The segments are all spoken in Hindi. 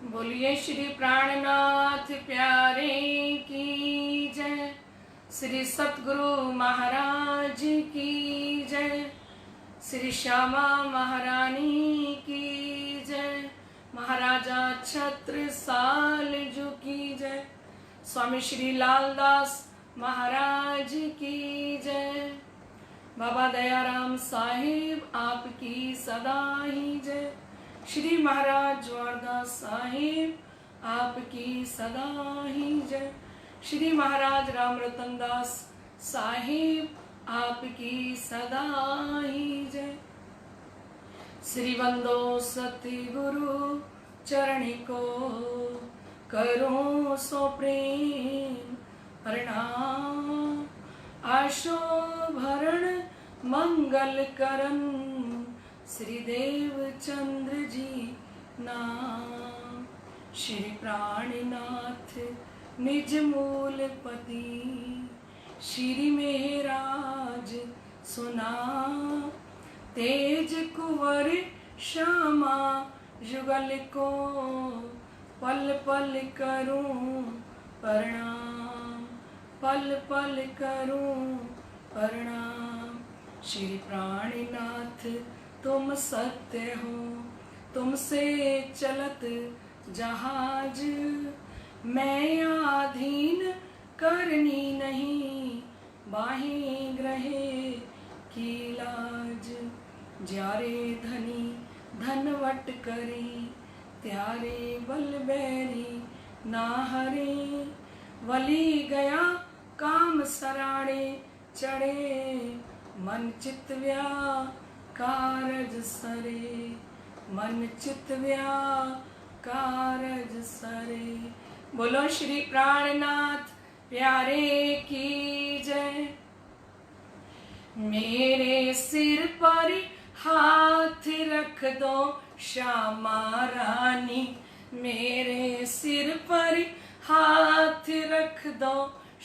बोलिए श्री प्राणनाथ प्यारे की जय। श्री सतगुरु महाराज की जय। श्री श्यामा महारानी की जय। महाराजा छत्रसाल जी की जय। स्वामी श्री लालदास महाराज की जय। बाबा दयाराम साहिब आपकी सदा ही जय। श्री महाराज ज्वारदास साहिब आपकी सदा ही जय। श्री महाराज राम रतन दास साहिब आपकी सदा ही जय। श्री वंदो सतगुरु चरण को करो सो प्रेम प्रणाम। आशो भरण मंगल करन श्री देव चंद्र जी नाम। श्री प्राणनाथ निज मूल पति श्री मेहराज सुना। तेज कुंवर श्यामा जुगल को पल पल करूं प्रणाम। पल पल करूं प्रणाम। श्री प्राणनाथ तुम सत्य हो, तुमसे चलत जहाज। मैं आधीन करनी नहीं, बाहें ग्रहे की लाज। जारे धनी धनवट करे, त्यारे बल बैरी ना हरे। वली गया काम सराणे चढ़े, मन चित व्या कारज सरे। मन चित व्या कारज सरे। बोलो श्री प्राणनाथ प्यारे की जय। मेरे सिर पर हाथ रख दो श्यामा रानी। मेरे सिर पर हाथ रख दो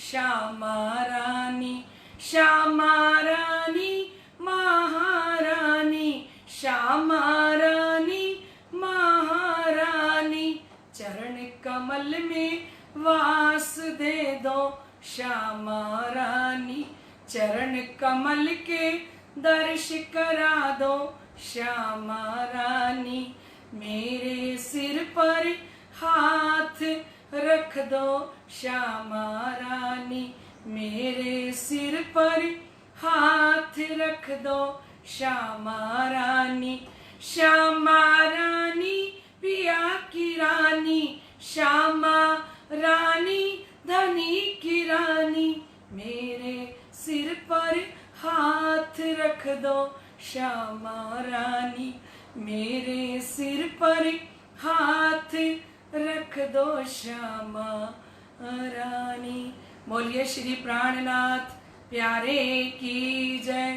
श्यामा रानी। श्यामा रानी महारानी, श्यामा रानी महारानी। चरण कमल में वास दे दो श्यामा रानी। चरण कमल के दर्श करा दो श्यामा रानी। मेरे सिर पर हाथ रख दो श्यामा रानी। मेरे सिर पर हाथ रख दो श्यामा रानी। श्यामा रानी पिया की रानी। श्यामा रानी धनी की रानी। मेरे सिर पर हाथ रख दो श्यामा रानी। मेरे सिर पर हाथ रख दो श्यामा रानी। बोलिए श्री प्राणनाथ प्यारे की जय।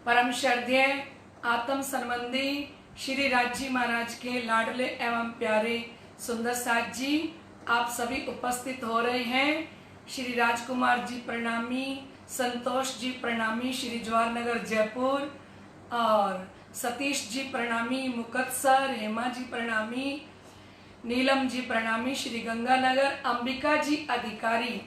परम श्रद्धेय आत्म संबंधी श्री राज जी महाराज के लाडले एवं प्यारे सुंदर साथ जी आप सभी उपस्थित हो रहे हैं। श्री राजकुमार जी प्रणामी, संतोष जी प्रणामी श्री जवाहर नगर जयपुर, और सतीश जी प्रणामी मुकतसर, हेमा जी प्रणामी, नीलम जी प्रणामी श्री गंगानगर, अंबिका जी अधिकारी,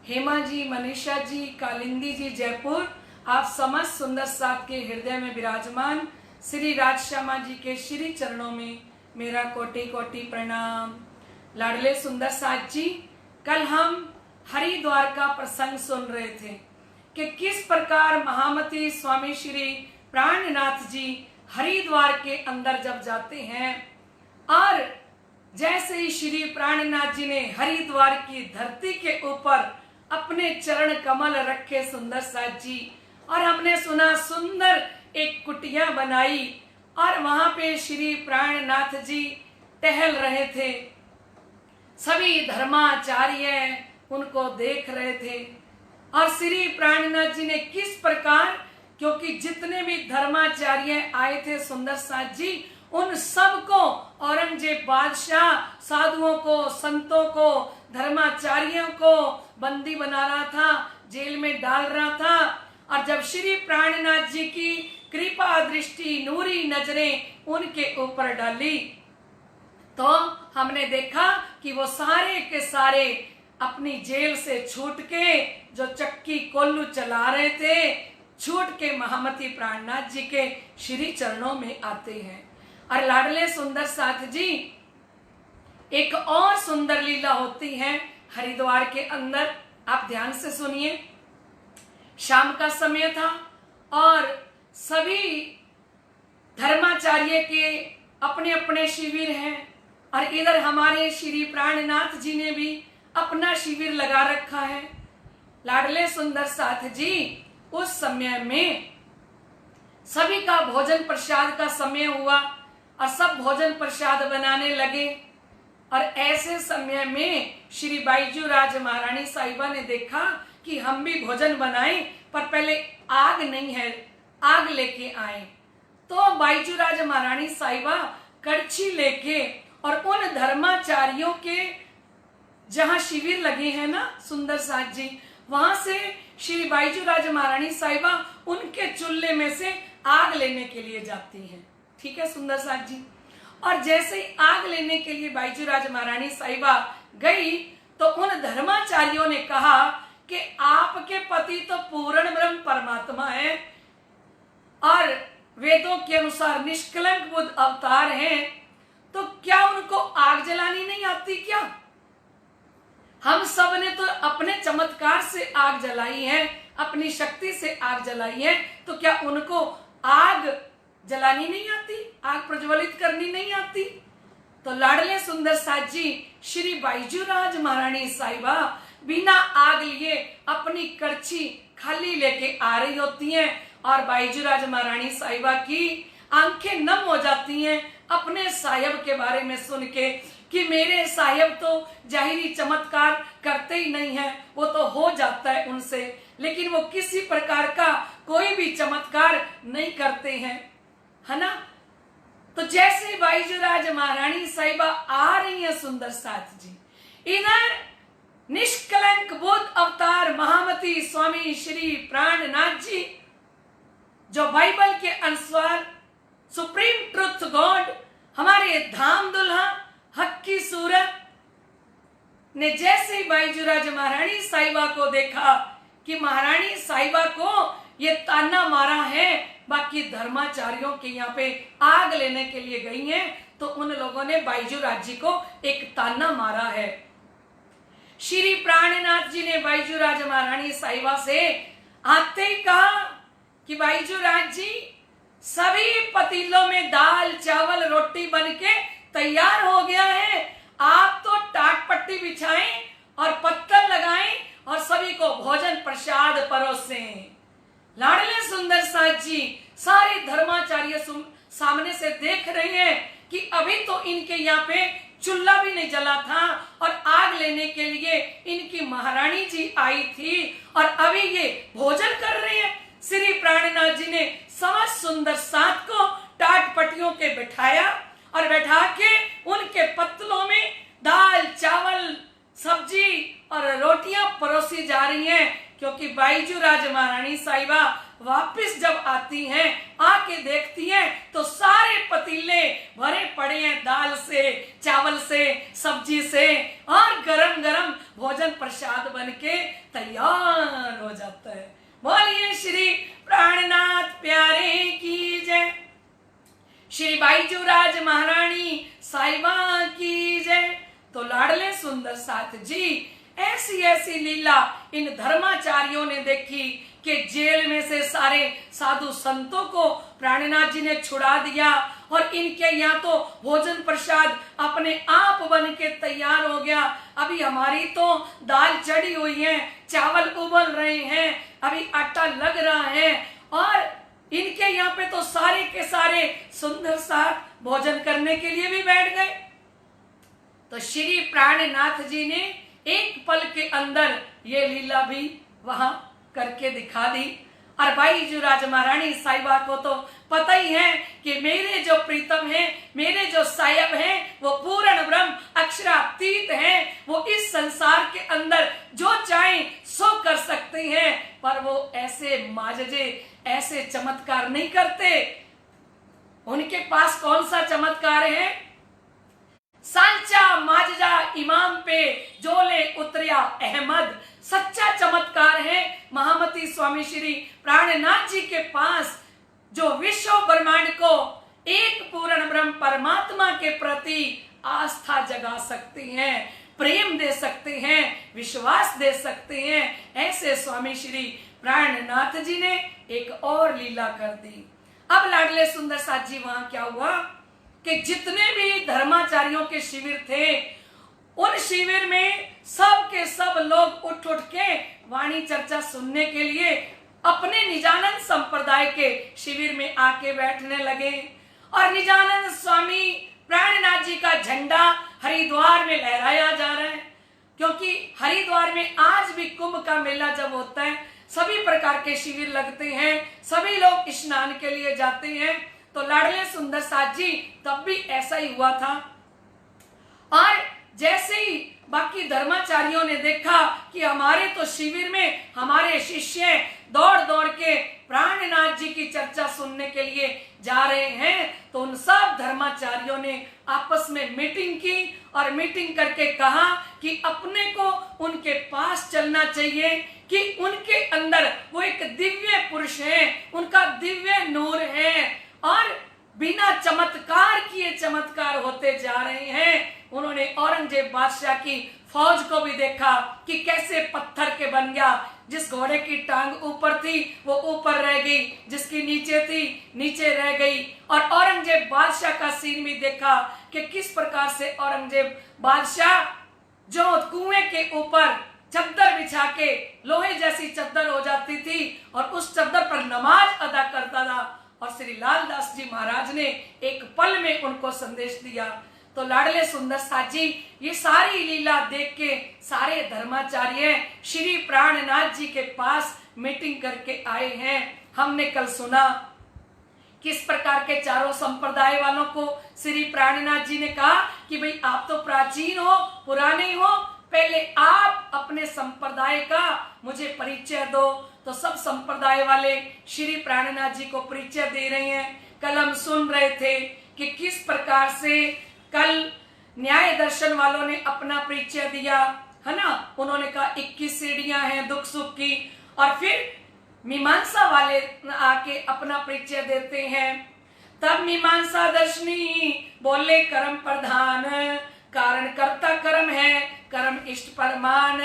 हेमा जी, मनीषा जी, कालिंदी जी जयपुर। आप समस्त सुंदर साथ के हृदय में विराजमान श्री राजश्यामा जी के श्री चरणों में मेरा कोटि कोटि प्रणाम। लाडले सुंदर साथ जी, कल हम हरिद्वार का प्रसंग सुन रहे थे कि किस प्रकार महामती स्वामी श्री प्राणनाथ जी हरिद्वार के अंदर जब जाते हैं, और जैसे ही श्री प्राणनाथ जी ने हरिद्वार की धरती के ऊपर अपने चरण कमल रखे सुंदर साथ जी, और हमने सुना सुंदर एक कुटिया बनाई और वहां पे श्री प्राणनाथ जी टहल रहे थे। सभी धर्माचार्य उनको देख रहे थे, और श्री प्राणनाथ जी ने किस प्रकार, क्योंकि जितने भी धर्माचार्य आए थे सुंदर साथ जी, उन सबको औरंगजेब बादशाह साधुओं को, संतों को, धर्माचार्यों को बंदी बना रहा था, जेल में डाल रहा था। और जब श्री प्राणनाथ जी की कृपा दृष्टि नूरी नजरें उनके ऊपर डाली तो हमने देखा कि वो सारे के सारे अपनी जेल से छूट के, जो चक्की कोल्लू चला रहे थे, छूट के महामती प्राणनाथ जी के श्री चरणों में आते हैं। और लाडले सुंदर साथ जी, एक और सुंदर लीला होती है हरिद्वार के अंदर। आप ध्यान से सुनिए। शाम का समय था और सभी धर्माचार्य के अपने अपने शिविर हैं, और इधर हमारे श्री प्राणनाथ जी ने भी अपना शिविर लगा रखा है। लाडले सुंदर साथ जी, उस समय में सभी का भोजन प्रसाद का समय हुआ और सब भोजन प्रसाद बनाने लगे। और ऐसे समय में श्री बाईजू राज महारानी साहिबा ने देखा कि हम भी भोजन बनाएं, पर पहले आग नहीं है, आग लेके आए। तो बाईजू राज महारानी साहिबा कड़छी लेके और उन धर्माचार्यों के जहां शिविर लगे हैं ना सुंदर साथ जी, वहां से श्री बाईजू राज महारानी साहिबा उनके चूल्हे में से आग लेने के लिए जाती हैं। ठीक है सुंदर साथ जी। और जैसे ही आग लेने के लिए बाईजू राज महारानी साहिबा गई, तो उन धर्माचार्यों ने कहा कि आपके पति तो पूर्ण ब्रह्म परमात्मा है और वेदों के अनुसार निष्कलंक बुद्ध अवतार हैं, तो क्या उनको आग जलानी नहीं आती क्या? हम सब ने तो अपने चमत्कार से आग जलाई है, अपनी शक्ति से आग जलाई है, तो क्या उनको आग जलानी नहीं आती, आग प्रज्वलित करनी नहीं आती? तो लाडले सुंदर साथ जी, श्री बाईजू राज महारानी साहिबा बिना आग लिए अपनी कड़छी खाली लेके आ रही होती हैं, और बाईजू राज महारानी साहिबा की आंखें नम हो जाती हैं अपने साहिब के बारे में सुन के कि मेरे साहिब तो जाहिरी चमत्कार करते ही नहीं है, वो तो हो जाता है उनसे, लेकिन वो किसी प्रकार का कोई भी चमत्कार नहीं करते हैं, है ना। तो जैसे बाईजू राज महारानी साहिबा आ रही है सुंदर साथ जी, इधर निष्कलंक बुद्ध अवतार महामती स्वामी श्री प्राणनाथ जी, जो बाइबल के अनुसार सुप्रीम ट्रुथ गॉड, हमारे धाम दुल्हा हक की सूरत ने जैसे ही बाईजू राज महारानी साहिबा को देखा कि महारानी साहिबा को ये ताना मारा है, बाकी धर्माचार्यों के यहाँ पे आग लेने के लिए गई हैं, तो उन लोगों ने बाईजू राज जी को एक ताना मारा है। श्री प्राणनाथ जी ने बाईजू राज महारानी साहिबा से आते ही कहा कि बाईजू राज जी, सभी पतीलों में दाल चावल रोटी बनके तैयार हो गया है, आप तो टाट पट्टी बिछाएं और पत्तल लगाएं और सभी को भोजन प्रसाद परोसें। लाडले सुंदर साथ जी, सारे धर्माचार्य सामने से देख रहे हैं कि अभी तो इनके यहाँ पे चूल्हा भी नहीं जला था और आग लेने के लिए इनकी महारानी जी आई थी, और अभी ये भोजन कर रहे हैं। श्री प्राणनाथ जी ने समस्त सुंदर साथ को टाट पट्टियों के बैठाया और बैठा के उनके पत्तलों में दाल चावल सब्जी और रोटियां परोसी जा रही हैं, क्योंकि बाईजू राज महारानी साहिबा वापस जब आती हैं, आके देखती हैं तो सारे पतीले भरे पड़े हैं दाल से, चावल से, सब्जी से, और गरम गरम भोजन प्रसाद बनके तैयार हो जाता है। बोलिए श्री प्राणनाथ प्यारे की जय, श्री बाईजू राज महारानी साहिबा की जय। तो लाडले सुंदर साथ जी, ऐसी ऐसी लीला इन धर्माचार्यों ने देखी कि जेल में से सारे साधु संतों को प्राणनाथ जी ने छुड़ा दिया, और इनके यहाँ तो भोजन प्रसाद अपने आप बन के तैयार हो गया। अभी हमारी तो दाल चढ़ी हुई है, चावल उबल रहे हैं, अभी आटा लग रहा है, और इनके यहाँ पे तो सारे के सारे सुंदर साथ भोजन करने के लिए भी बैठ गए। तो श्री प्राणनाथ जी ने एक पल के अंदर ये लीला भी वहां करके दिखा दी। और बाईजू राज महारानी साहिबा को तो पता ही है कि मेरे जो प्रीतम हैं, मेरे जो साहिब हैं, वो पूर्ण ब्रह्म अक्षरातीत हैं, वो इस संसार के अंदर जो चाहे सो कर सकते हैं, पर वो ऐसे माजजे, ऐसे चमत्कार नहीं करते। उनके पास कौन सा चमत्कार है? सांचा माजजा इमाम पे जोले उतरिया अहमद। सच्चा चमत्कार है महामती स्वामी श्री प्राणनाथ जी के पास, जो विश्व ब्रह्मांड को एक पूर्ण ब्रह्म परमात्मा के प्रति आस्था जगा सकते हैं, प्रेम दे सकते हैं, विश्वास दे सकते हैं। ऐसे स्वामी श्री प्राणनाथ जी ने एक और लीला कर दी। अब लाडले सुंदर साथ जी वहां क्या हुआ कि जितने भी धर्माचार्यों के शिविर थे, उन शिविर में सब के सब लोग उठ उठ के वाणी चर्चा सुनने के लिए अपने निजानंद संप्रदाय के शिविर में आके बैठने लगे। और निजानंद स्वामी प्राणनाथ जी का झंडा हरिद्वार में लहराया जा रहा है, क्योंकि हरिद्वार में आज भी कुंभ का मेला जब होता है, सभी प्रकार के शिविर लगते हैं, सभी लोग स्नान के लिए जाते हैं। तो लाडले सुंदर साथ जी तब भी ऐसा ही हुआ था। और जैसे ही बाकी धर्माचार्यों ने देखा कि हमारे तो शिविर में हमारे शिष्य दौड़ दौड़ के प्राणनाथ जी की चर्चा सुनने के लिए जा रहे हैं, तो उन सब धर्माचार्यों ने आपस में मीटिंग की और मीटिंग करके कहा कि अपने को उनके पास चलना चाहिए, कि उनके अंदर वो एक दिव्य पुरुष है, उनका दिव्य नूर है और बिना चमत्कार किए चमत्कार होते जा रहे हैं। उन्होंने औरंगजेब बादशाह की फौज को भी देखा कि कैसे पत्थर के बन गया। जिस घोड़े की टांग ऊपर थी वो ऊपर रह गई, जिसकी नीचे थी नीचे रह गई। और औरंगजेब बादशाह का सीन भी देखा कि किस प्रकार से औरंगजेब बादशाह जो कुएं के ऊपर चद्दर बिछा के लोहे जैसी चद्दर हो जाती थी और उस चद्दर पर नमाज अदा करता था, और श्री लालदास जी महाराज ने एक पल में उनको संदेश दिया। तो लाडले सुंदर साथ जी ये सारी लीला देख के सारे धर्माचार्य श्री प्राणनाथ जी के पास मीटिंग करके आए हैं। हमने कल सुना किस प्रकार के चारों संप्रदाय वालों को श्री प्राणनाथ जी ने कहा कि भाई आप तो प्राचीन हो, पुराने हो, पहले आप अपने संप्रदाय का मुझे परिचय दो। तो सब संप्रदाय वाले श्री प्राणनाथ जी को परिचय दे रहे हैं। कल हम सुन रहे थे कि किस प्रकार से कल न्याय दर्शन वालों ने अपना परिचय दिया, है ना। उन्होंने कहा 21 सीढ़ियां हैं दुख सुख की। और फिर मीमांसा वाले आके अपना परिचय देते हैं। तब मीमांसा दर्शनी बोले कर्म प्रधान, कारण कर्ता कर्म है, कर्म इष्ट परमान।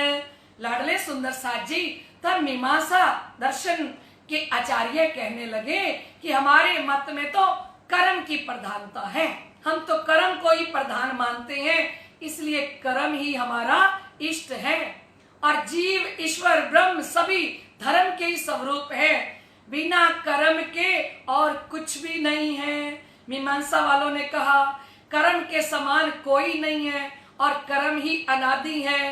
लाडले सुंदर साथ जी तब मीमांसा दर्शन के आचार्य कहने लगे कि हमारे मत में तो कर्म की प्रधानता है, हम तो कर्म को ही प्रधान मानते हैं, इसलिए कर्म ही हमारा इष्ट है। और जीव ईश्वर ब्रह्म सभी धर्म के ही स्वरूप है, बिना कर्म के और कुछ भी नहीं है। मीमांसा वालों ने कहा कर्म के समान कोई नहीं है और कर्म ही अनादि है।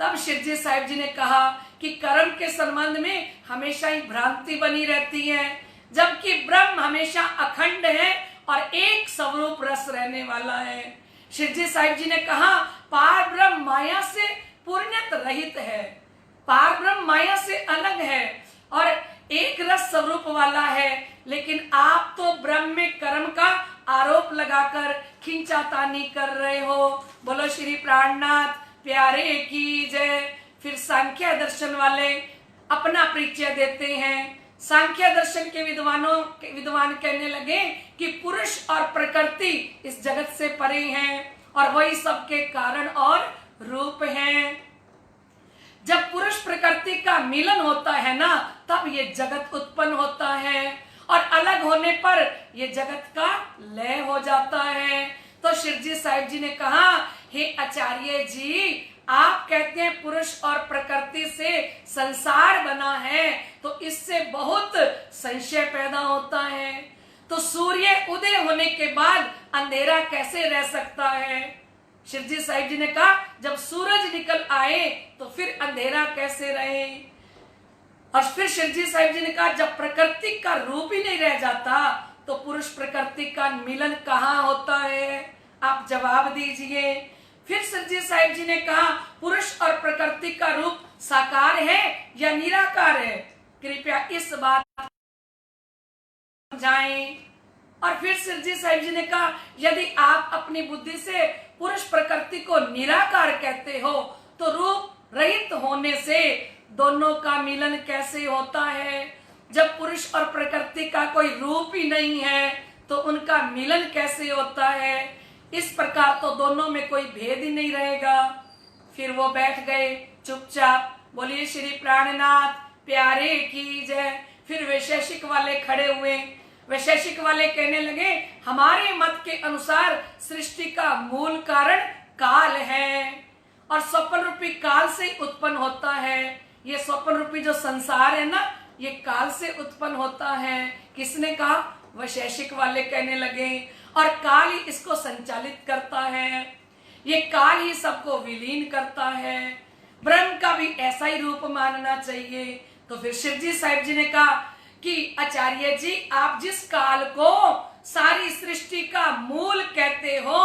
तब शिरजी साहिब जी ने कहा कि कर्म के संबंध में हमेशा ही भ्रांति बनी रहती है, जबकि ब्रह्म हमेशा अखंड है और एक स्वरूप रस रहने वाला है। शिरजी साहिब जी ने कहा पार ब्रह्म माया से पूर्णत रहित है, पार ब्रह्म माया से अलग है और एक रस स्वरूप वाला है। लेकिन आप तो ब्रह्म में कर्म का आरोप लगाकर खींचातानी कर रहे हो। बोलो श्री प्राणनाथ प्यारे की जय। फिर सांख्य दर्शन वाले अपना परिचय देते हैं। सांख्य दर्शन के विद्वान कहने लगे कि पुरुष और प्रकृति इस जगत से परे हैं और वही सबके कारण और रूप हैं। जब पुरुष प्रकृति का मिलन होता है ना, तब ये जगत उत्पन्न होता है और अलग होने पर ये जगत का लय हो जाता है। तो शिरजी साहिब जी ने कहा हे आचार्य जी, आप कहते हैं पुरुष और प्रकृति से संसार बना है, तो इससे बहुत संशय पैदा होता है। तो सूर्य उदय होने के बाद अंधेरा कैसे रह सकता है? शिरजी साहिब जी ने कहा जब सूरज निकल आए तो फिर अंधेरा कैसे रहे? और फिर शिरजी साहिब जी ने कहा जब प्रकृति का रूप ही नहीं रह जाता तो पुरुष प्रकृति का मिलन कहाँ होता है? आप जवाब दीजिए। फिर शिरजी साहिब जी ने कहा पुरुष और प्रकृति का रूप साकार है या निराकार है? कृपया इस बात समझाएं। और फिर शिवजी साहिब जी ने कहा, यदि आप अपनी बुद्धि से पुरुष प्रकृति को निराकार कहते हो तो रूप रहित होने से दोनों का मिलन कैसे होता है? जब पुरुष और प्रकृति का कोई रूप ही नहीं है तो उनका मिलन कैसे होता है? इस प्रकार तो दोनों में कोई भेद ही नहीं रहेगा। फिर वो बैठ गए चुपचाप। बोलिए श्री प्राणनाथ प्यारे की जय। फिर वैशेषिक वाले खड़े हुए। वैशेषिक वाले कहने लगे, हमारे मत के अनुसार सृष्टि का मूल कारण काल है और स्वप्न रूपी काल से उत्पन्न होता है। ये स्वप्न रूपी जो संसार है ना, ये काल से उत्पन्न होता है। किसने कहा? वैशेषिक वाले कहने लगे। और काल ही इसको संचालित करता है, ये काल ही सबको विलीन करता है। ब्रह्म का भी ऐसा ही रूप मानना चाहिए। तो फिर शिवजी साहिब जी ने कहा कि आचार्य जी, आप जिस काल को सारी सृष्टि का मूल कहते हो,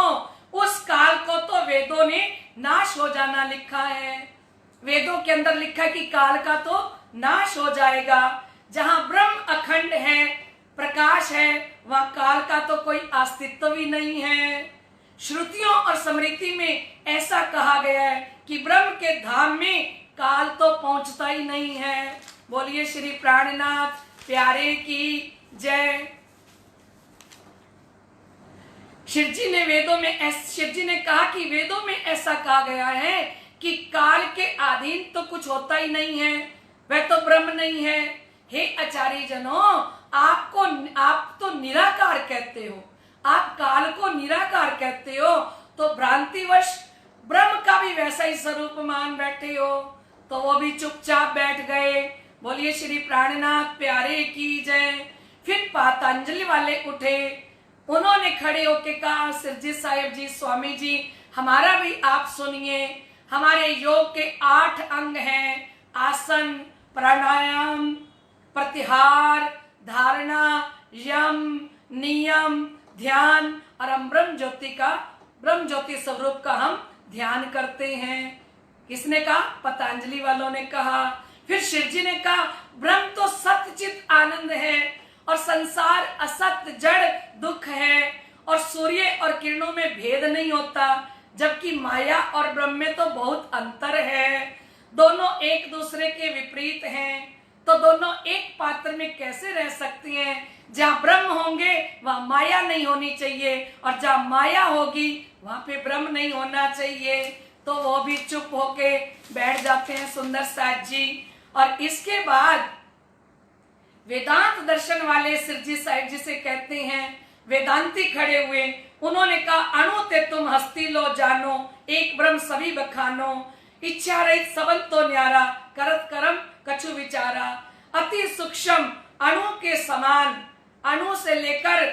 उस काल को तो वेदों ने नाश हो जाना लिखा है। वेदों के अंदर लिखा है कि काल का तो नाश हो जाएगा। जहां ब्रह्म अखंड है, प्रकाश है, वहां काल का तो कोई अस्तित्व ही नहीं है। श्रुतियों और स्मृति में ऐसा कहा गया है कि ब्रह्म के धाम में काल तो पहुंचता ही नहीं है। बोलिए श्री प्राणनाथ प्यारे की जय। शिवजी ने कहा कि वेदों में ऐसा कहा गया है कि काल के अधीन तो कुछ होता ही नहीं है, वह तो ब्रह्म नहीं है। हे आचार्य जनों, आप तो निराकार कहते हो, आप काल को निराकार कहते हो, तो भ्रांतिवश ब्रह्म का भी वैसा ही स्वरूप मान बैठे हो। तो वो भी चुपचाप बैठ गए। बोलिए श्री प्राणनाथ प्यारे की जय। फिर पतंजलि वाले उठे। उन्होंने खड़े होके कहा, शिवजी साहिब जी, स्वामी जी, हमारा भी आप सुनिए। हमारे योग के 8 अंग हैं, आसन, प्राणायाम, प्रत्याहार, धारणा, यम, नियम, ध्यान, और हम ब्रह्म ज्योति स्वरूप का हम ध्यान करते हैं। किसने कहा? पतंजलि वालों ने कहा। फिर शिवजी ने कहा, ब्रह्म तो सत्यचित आनंद है और संसार असत्य जड़ दुख है, और सूर्य और किरणों में भेद नहीं होता, जबकि माया और ब्रह्म में तो बहुत अंतर है। दोनों एक दूसरे के विपरीत हैं, तो दोनों एक पात्र में कैसे रह सकती हैं? जहाँ ब्रह्म होंगे वहाँ माया नहीं होनी चाहिए, और जहाँ माया होगी वहाँ पे ब्रह्म नहीं होना चाहिए। तो वो भी चुप होके बैठ जाते हैं सुंदर साथ जी। और इसके बाद वेदांत दर्शन वाले शिवजी साहिब जी से कहते हैं, वेदांती खड़े हुए। उन्होंने कहा, अणु ते तुम हस्ती लो जानो, एक ब्रह्म सभी बखानो, इच्छा रहित सबन तो न्यारा, करत करम कछु विचारा। अति सूक्ष्म अणु के समान, अणु से लेकर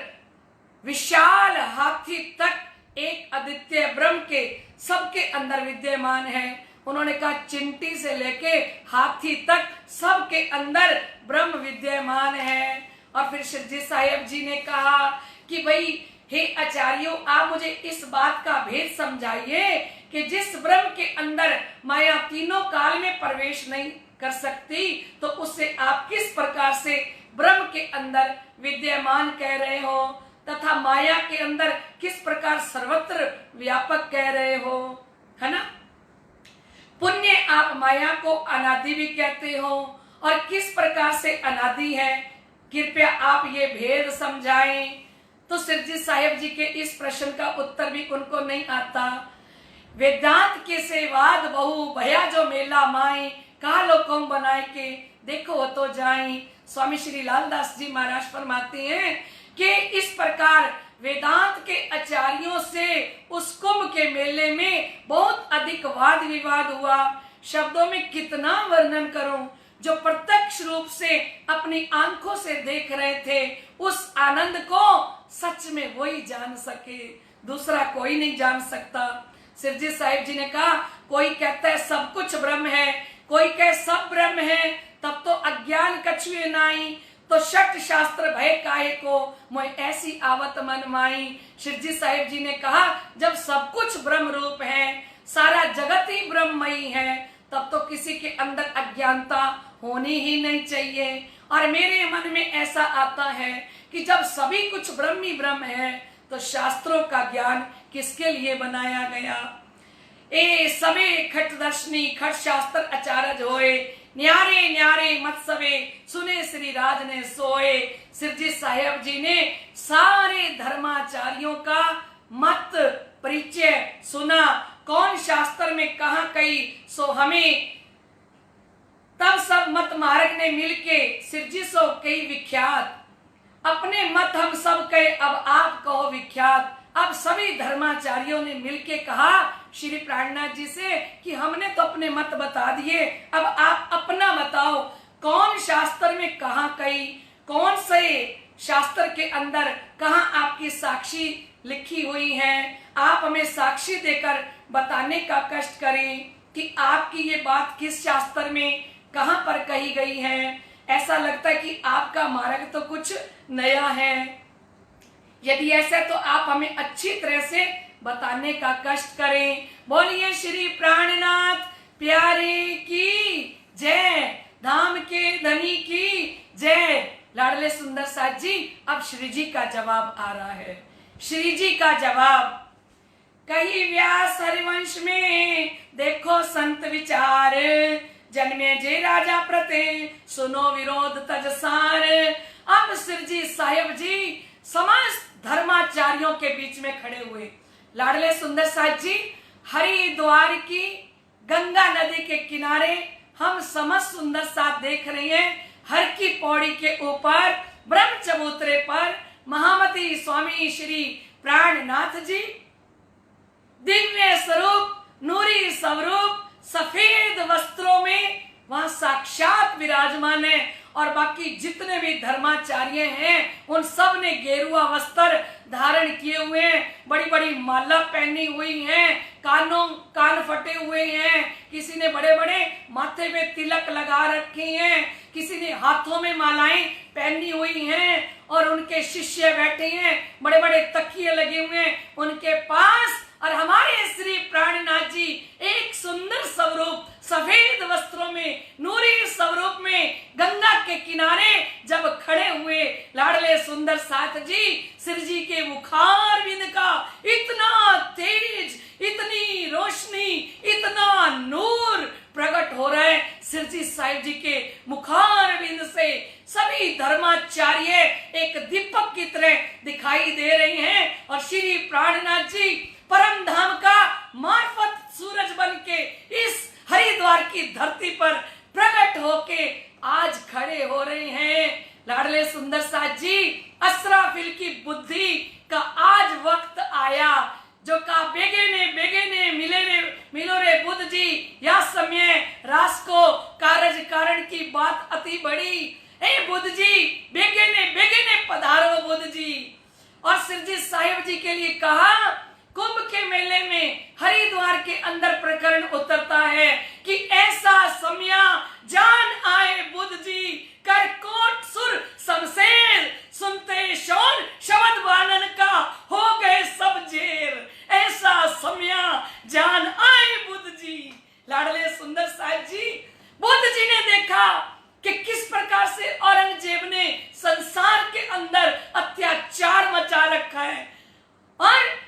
विशाल हाथी तक एक अद्वितीय ब्रह्म के सबके अंदर विद्यमान है। उन्होंने कहा, चिंटी से लेके हाथी तक सबके अंदर ब्रह्म विद्यमान है। और फिर शिवजी साहिब जी ने कहा कि भाई, हे आचार्यों, आप मुझे इस बात का भेद समझाइए कि जिस ब्रह्म के अंदर माया तीनों काल में प्रवेश नहीं कर सकती, तो उससे आप किस प्रकार से ब्रह्म के अंदर विद्यमान कह रहे हो, तथा माया के अंदर किस प्रकार सर्वत्र व्यापक कह रहे हो, है ना? पुण्य आप माया को अनादि भी कहते हो, और किस प्रकार से अनादि है, कृपया आप ये भेद समझाएं। तो शिवजी साहिब जी के इस प्रश्न का उत्तर भी उनको नहीं आता। वेदांत के सेवाद बहु भया जो मेला माई, कहा लोकों बनाए के देखो वो तो जाए। स्वामी श्री लालदास जी महाराज फरमाते हैं कि इस प्रकार वेदांत के आचार्यों से उस कुंभ के मेले में बहुत अधिक वाद विवाद हुआ। शब्दों में कितना वर्णन करूं। जो प्रत्यक्ष रूप से अपनी आंखों से देख रहे थे, उस आनंद को सच में वही जान सके, दूसरा कोई नहीं जान सकता। शिवजी साहिब जी ने कहा, कोई कहता है सब कुछ ब्रह्म है, कोई कहे सब ब्रह्म है, तब तो अज्ञान कछुए नाई, तो शट शास्त्र भय काहे को, मोय ऐसी आवत मन माई। शिवजी साहिब जी ने कहा, जब सब कुछ ब्रह्म रूप है, सारा जगत ही ब्रह्ममयी है, तब तो किसी के अंदर अज्ञानता होनी ही नहीं चाहिए। और मेरे मन में ऐसा आता है कि जब सभी कुछ ब्रह्म ही ब्रह्म है तो शास्त्रों का ज्ञान किसके लिए बनाया गया। ए सबे खट दर्शनी खट शास्त्र आचार्य होए, न्यारे न्यारे मत सवे सुने श्री राज ने सोए। सिरजी साहिब जी ने सारे धर्माचार्यों का मत परिचय सुना, कौन शास्त्र में कहा कही सो हमें, तब सब मत मार्ग ने मिलके सिरजी सो कई विख्यात, अपने मत हम सब कहे अब आप कहो विख्यात। अब सभी धर्माचार्यों ने मिलके कहा श्री प्राणनाथ जी से कि हमने तो अपने मत बता दिए, अब आप अपना बताओ कौन शास्त्र में कहा कही, कौन से शास्त्र के अंदर कहा आपकी साक्षी लिखी हुई है। आप हमें साक्षी देकर बताने का कष्ट करें कि आपकी ये बात किस शास्त्र में कहां पर कही गई है। ऐसा लगता है कि आपका मार्ग तो कुछ नया है। यदि ऐसा तो आप हमें अच्छी तरह से बताने का कष्ट करें। बोलिए श्री प्राणनाथ प्यारे की जय, धाम के धनी की जय। लाडले सुंदर साथ जी, अब श्री जी का जवाब आ रहा है। श्री जी का जवाब, कही व्यास हरिवंश में देखो संत विचार, जन्मे जे राजा प्रते सुनो विरोध तजसार। अब सिरजी साहिब जी समस्त धर्माचार्यों के बीच में खड़े हुए। लाडले सुंदर साथ जी, हरिद्वार की गंगा नदी के किनारे हम समस्त सुंदर साथ देख रहे हैं। हर की पौड़ी के ऊपर ब्रह्म चबूतरे पर महामती स्वामी श्री प्राणनाथ जी दिव्य स्वरूप नूरी स्वरूप सफेद वस्त्रों में वहां साक्षात विराजमान है। और बाकी जितने भी धर्माचार्य हैं उन सब ने गेरुआ वस्त्र धारण किए हुए हैं, बड़ी बड़ी माला पहनी हुई हैं, कान फटे हुए हैं, किसी ने बड़े बड़े माथे में तिलक लगा रखे हैं, किसी ने हाथों में मालाएं पहनी हुई हैं और उनके शिष्य बैठे हैं, बड़े बड़े तकिए लगे हुए हैं उनके पास। और हमारे श्री प्राणनाथ जी एक सुंदर स्वरूप सफेद वस्त्रों में नूरी स्वरूप में गंगा के किनारे जब खड़े हुए, लाडले सुंदर साथ जी सिरजी के मुखार बिंद का इतना तेज, इतनी रोशनी, इतना नूर प्रकट हो रहा है सिरजी साहिब जी के मुखार बिंद से। सभी धर्माचार्य एक दीपक की तरह दिखाई दे रहे हैं और श्री प्राणनाथ जी परम धाम का मार्फत सूरज बन के इस हरिद्वार की धरती पर प्रकट होके आज खड़े हो रहे हैं। लाडले सुंदर साथ जी, असराफिल की बुद्धि का आज वक्त आया, जो का बेगे ने मिलो रे बुद्ध जी, या समय रास को कारज कारण की बात अति बड़ी। ए बुद्ध जी बेगे ने पधारो बुद्ध जी। और सिरजी साहिब जी के लिए कहा, कुंभ के मेले में हरिद्वार के अंदर प्रकरण उतरता है कि ऐसा समय जान आए बुद्ध जी, कर कोट सुर शमशेर, सुनते शोर शब्द बानन का हो गए सब जेर। ऐसा समय जान आए बुद्ध जी। लाडले सुंदर साहिब जी, बुद्ध जी ने देखा कि किस प्रकार से औरंगजेब ने संसार के अंदर अत्याचार मचा रखा है, और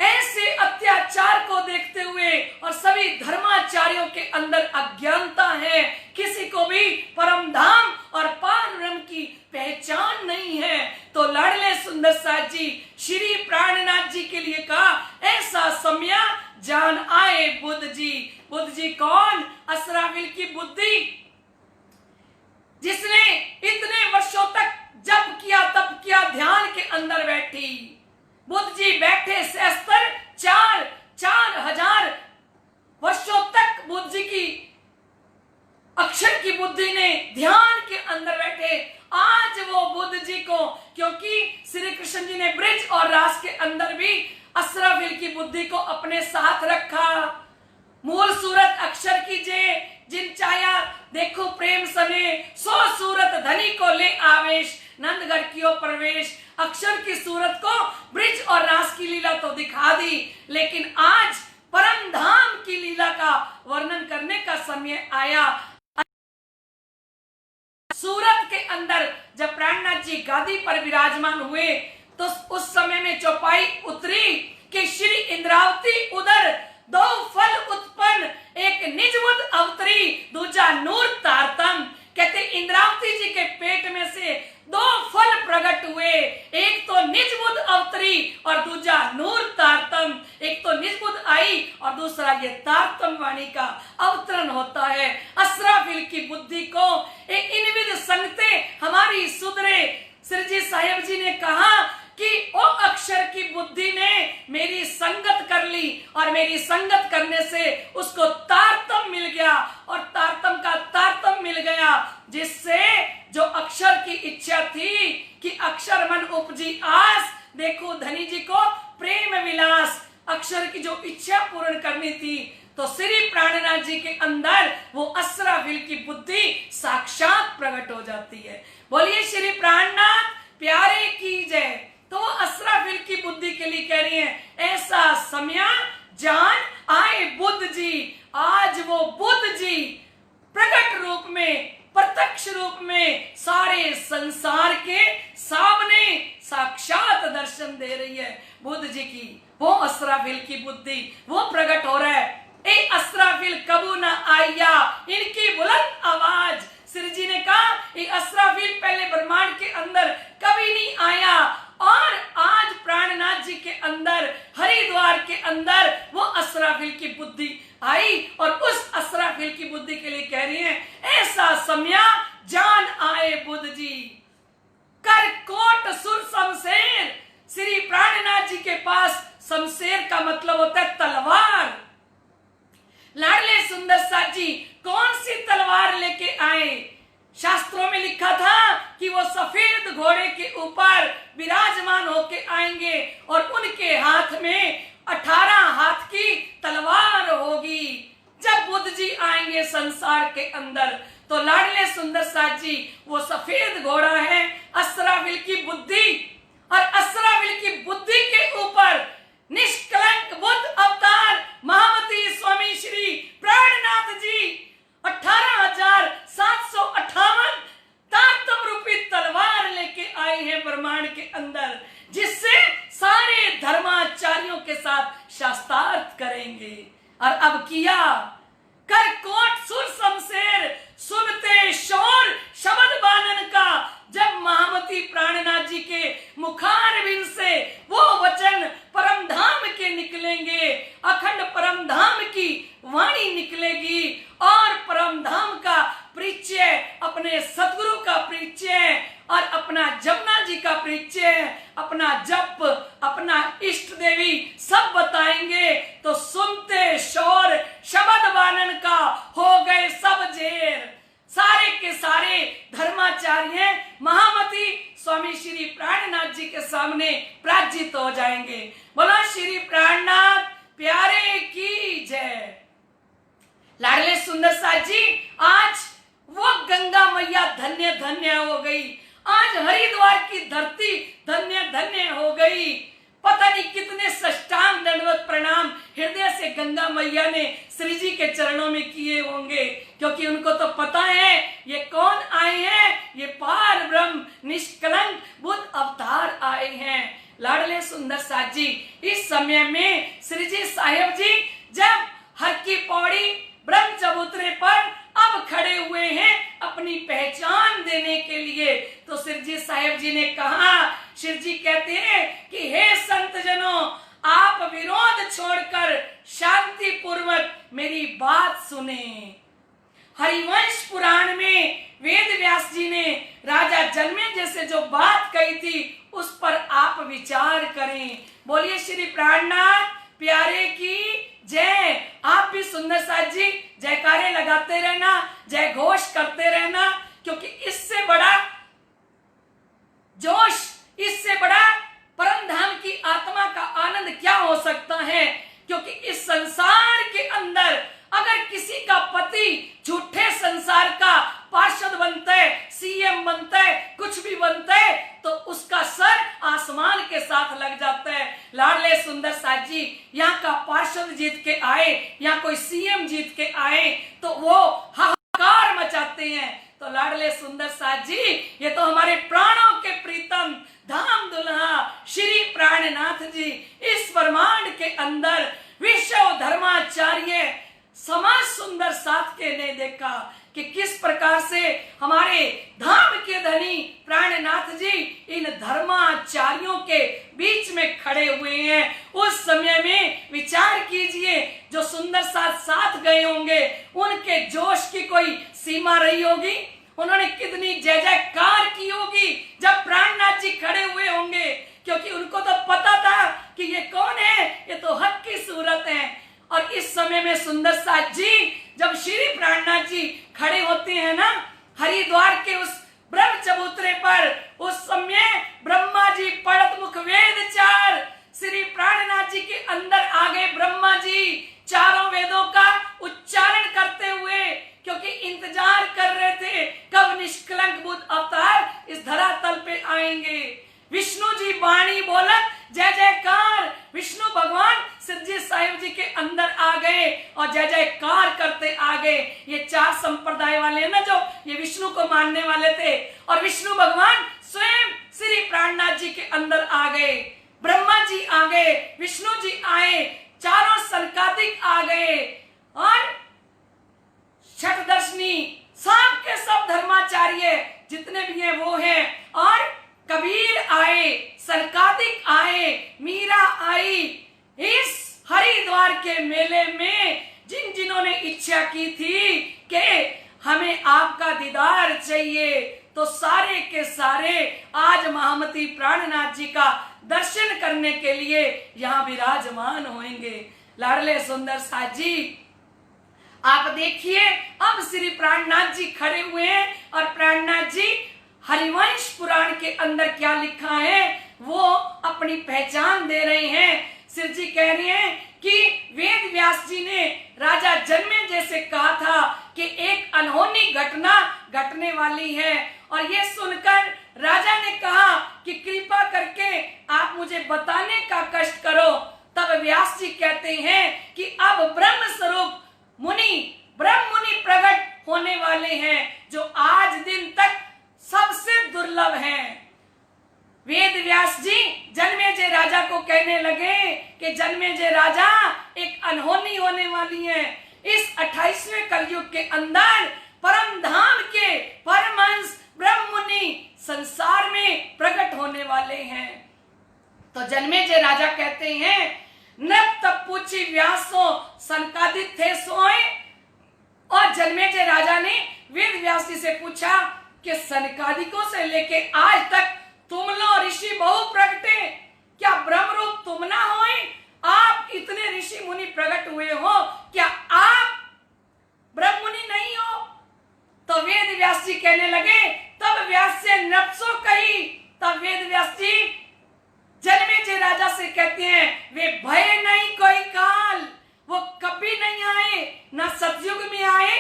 ऐसे अत्याचार को देखते हुए और सभी धर्माचार्यों के अंदर अज्ञानता है, किसी को भी परम धाम और पार ब्रह्म की पहचान नहीं है, तो लाडले सुंदर साथ जी श्री प्राणनाथ जी के लिए कहा, ऐसा समय जान आए बुद्ध जी। बुद्ध जी कौन? असराफिल की बुद्धि, जिसने इतने वर्षों तक जप किया, तप किया, ध्यान के अंदर बैठी। बुद्ध जी बैठे सहस्त्र 4,000 वर्षों तक बुद्ध जी की अक्षर की बुद्धि ने ध्यान के अंदर बैठे। आज वो बुद्ध जी को, क्योंकि श्री कृष्ण जी ने ब्रिज और रास के अंदर भी असराफिल की बुद्धि को अपने साथ रखा। मूल सूरत अक्षर की जय, जिन चाया देखो प्रेम सने, सो सूरत धनी को ले आवेश, नंदगढ़ कियो प्रवेश। अक्षर की सूरत को ब्रिज और रास की लीला तो दिखा दी, लेकिन आज परम धाम की लीला का वर्णन करने का समय आया। सूरत के अंदर जब प्राणनाथ जी गादी पर विराजमान हुए तो उस समय में चौपाई उतरी कि श्री इंद्रावती उदर दो फल उत्पन्न, एक निजबुद्ध अवतरी दूजा नूर तारतम। कहते इंद्रावती जी के पेट में से दो फल प्रकट हुए, एक तो निजबुद्ध अवतरी और दूजा नूर तारतम। एक तो निजबुद्ध आई और दूसरा ये तारतम वाणी का अवतरण होता है। असराफिल की बुद्धि को एक इनविद संगते हमारी सुधरे। श्री जी साहेब जी ने कहा कि ओ अक्षर की बुद्धि ने मेरी संगत कर ली और मेरी संगत करने से उसको तारतम मिल गया और तारतम का तारतम मिल गया, जिससे जो अक्षर की इच्छा थी कि अक्षर मन उपजी आस, देखो धनी जी को प्रेम विलास, अक्षर की जो इच्छा पूर्ण करनी थी तो श्री प्राणनाथ जी के अंदर वो असराफिल की बुद्धि साक्षात प्रकट हो जाती है। बोलिए श्री प्राणनाथ प्यारे की जय। तो वो असराफिल की बुद्धि के लिए कह रही है, ऐसा समय जान आए बुद्ध जी। आज वो बुद्ध जी प्रकट रूप में, प्रत्यक्ष रूप में सारे संसार के सामने साक्षात दर्शन दे रही है। बुद्ध जी की वो असराफिल की बुद्धि वो प्रकट हो रहा है। ए असराफिल कबू ना आया इनकी बुलंद आवाज। श्री जी ने कहा ये असराफिल पहले ब्रह्मांड के अंदर कभी नहीं आया और आज प्राणनाथ जी के अंदर हरिद्वार के अंदर वो असराफिल की बुद्धि आई और उस असराफिल की बुद्धि के लिए कह रही है, ऐसा समय जान आए बुद्ध जी कर कोट सुर शमशेर। श्री प्राणनाथ जी के पास शमशेर का मतलब होता है तलवार। लाडले सुंदर साथ जी कौन सी तलवार लेके आए? शास्त्रों में लिखा था कि वो सफेद घोड़े के ऊपर विराजमान होके आएंगे और उनके हाथ में 18 हाथ की तलवार होगी। जब बुद्ध जी आएंगे संसार के अंदर तो लाडले सुंदर साथ जी वो सफेद घोड़ा है असराफिल की बुद्धि, और असराफिल की बुद्धि के ऊपर निष्कलंक बुद्ध अवतार महामती स्वामी श्री प्राणनाथ जी 18,758 तारतम रूपी तलवार लेके आए हैं ब्रह्मांड के अंदर, जिससे सारे धर्माचार्यों के साथ शास्त्रार्थ करेंगे। और अब किया कर कोट सुर शमशेर सुनते शोर शब्द बानन का। जब महामती प्राणनाथ जी के मुखारविंद से वो वचन परम धाम के निकलेंगे, अखंड परम धाम की वाणी निकलेगी और परम धाम का परिचय, अपने सदगुरु का परिचय और अपना जमुना जी का परिचय, अपना जप, अपना इष्ट देवी सब बताएंगे तो सुनते शोर शब्द बानन का हो गए सब जेर। सारे के सारे धर्माचार्य महामती स्वामी श्री प्राणनाथ जी के सामने पराजित हो जाएंगे। बोला श्री प्राणनाथ प्यारे की जय। लाडले सुंदर साथ जी आज वो गंगा मैया धन्य धन्य हो गई, आज हरिद्वार की धरती धन्य धन्य हो गई। पता नहीं कितने साष्टांग दंडवत प्रणाम हृदय से गंगा मैया ने श्री जी के चरणों में किए होंगे, क्योंकि उनको तो पता है ये कौन आए हैं, ये पार ब्रह्म निष्कलंक बुद्ध अवतार आए हैं। लाडले सुंदर साथ जी इस समय में श्री जी साहेब जी जब हर की पौड़ी ब्रह्म चबूतरे पर अब खड़े हुए हैं अपनी पहचान देने के लिए, तो श्री जी साहेब जी ने कहा, श्री जी कहते हैं कि हे संत जनों आप विरोध छोड़कर शांति पूर्वक मेरी बात सुने। हरिवंश पुराण में वेद व्यास जी ने राजा जन्मेजय से जो बात कही थी उस पर आप विचार करें। बोलिए श्री प्राणनाथ प्यारे की जय। आप भी सुंदर साथ जी जयकारे लगाते रहना, जय घोष करते रहना, क्योंकि इससे बड़ा जोश, इससे बड़ा परम धाम की आत्मा का आनंद क्या हो सकता है। क्योंकि इस संसार के अंदर अगर किसी का पति झूठे संसार का पार्षद बनता है, सीएम बनता है, कुछ भी बनता है, तो उसका सर आसमान के साथ लग जाता है। लाडले सुंदर साथ जी यहाँ का पार्षद जीत के आए या कोई सीएम जीत के आए तो वो हाहाकार मचाते हैं। तो तो लाडले सुंदर साथ जी, ये तो हमारे प्राणों के प्रीतम धाम दुल्हा श्री प्राणनाथ जी इस ब्रह्मांड के अंदर विश्व धर्माचार्य समाज सुंदर साथ के ने देखा कि किस प्रकार से हमारे धाम के धनी प्राणनाथ जी इन धर्माचार्यों के बीच में खड़े हुए हैं। उस समय में विचार कीजिए, जो सुंदर साथ साथ गए होंगे उनके जोश की कोई सीमा रही होगी, उन्होंने कितनी जय जयकार की होगी जब प्राणनाथ जी खड़े हुए होंगे, क्योंकि उनको तो पता था कि ये कौन है, ये तो हक की सूरत है। और इस समय में सुंदर साथ जी जब श्री प्राणनाथ जी खड़े होते हैं ना हरिद्वार के उस ब्रह्म चबूतरे पर, उस समय ब्रह्मा जी पढ़त मुख वेद चार, श्री प्राणनाथ जी के अंदर आ गए ब्रह्मा जी चारों वेदों का उच्चारण करते हुए, क्योंकि इंतजार कर रहे थे कब निष्कलंक बुद्ध अवतार इस धरातल पे आएंगे। विष्णु जी वाणी बोलत जय जयकार, विष्णु भगवान सिद्धि साहिब जी के अंदर आ गए और जय जयकार करते आ गए। ये चार संप्रदाय वाले हैं ना, जो ये विष्णु को मानने वाले थे, और विष्णु भगवान स्वयं श्री प्राणनाथ जी के अंदर आ गए, ब्रह्मा जी आ गए, विष्णु जी आए, चारों सनकादिक आ गए, और छठदर्शनी सब के सब धर्माचार्य जितने भी हैं वो हैं, और कबीर आए, सनकादिक आए, मीरा आई। इस हरिद्वार के मेले में जिन जिन्होंने इच्छा की थी कि हमें आपका दीदार चाहिए, तो सारे के सारे आज महामती प्राणनाथ जी का दर्शन करने के लिए यहाँ विराजमान होंगे। लाडले सुंदर साथ जी आप देखिए, अब श्री प्राणनाथ जी खड़े हुए हैं और प्राणनाथ जी हरिवंश पुराण के अंदर क्या लिखा है वो अपनी पहचान दे रहे हैं। सिर जी कह रहे हैं कि वेद व्यास जी ने राजा जन्मेजय से कहा था कि एक अनहोनी घटना घटने वाली है, और ये सुनकर राजा ने कहा कि कृपा करके आप मुझे बताने का कष्ट करो। तब व्यास जी कहते हैं कि अब ब्रह्म स्वरूप ब्रह्म मुनि प्रकट होने वाले हैं, जो आज दिन तक सबसे दुर्लभ हैं। वेद व्यास जी जन्मेजय राजा को कहने लगे कि जन्मेजय राजा, एक अनहोनी होने वाली है। इस 28वें कलयुग के अंदर परम धाम के परमहंस ब्रह्म मुनि संसार में प्रकट होने वाले हैं। तो जन्मेजय राजा कहते हैं, नृप तब पूछी व्यासो सनकादिक थे सोए। और जन्मेजय राजा ने वेद व्यास जी से पूछा कि सनकादिकों से लेके आज तक तुम लोग ऋषि बहु प्रगटे, क्या ब्रह्म रूप तुम ना होए? आप इतने ऋषि मुनि प्रकट हुए हो, क्या आप ब्रह्म मुनि नहीं हो? तो वेद व्यास जी कहने लगे, तब व्यास से नृपसो कही। तब वेद व्यास जी जन्मेजय राजा से कहते हैं, वे भय नहीं कोई काल, वो कभी नहीं आए, ना सतयुग में आए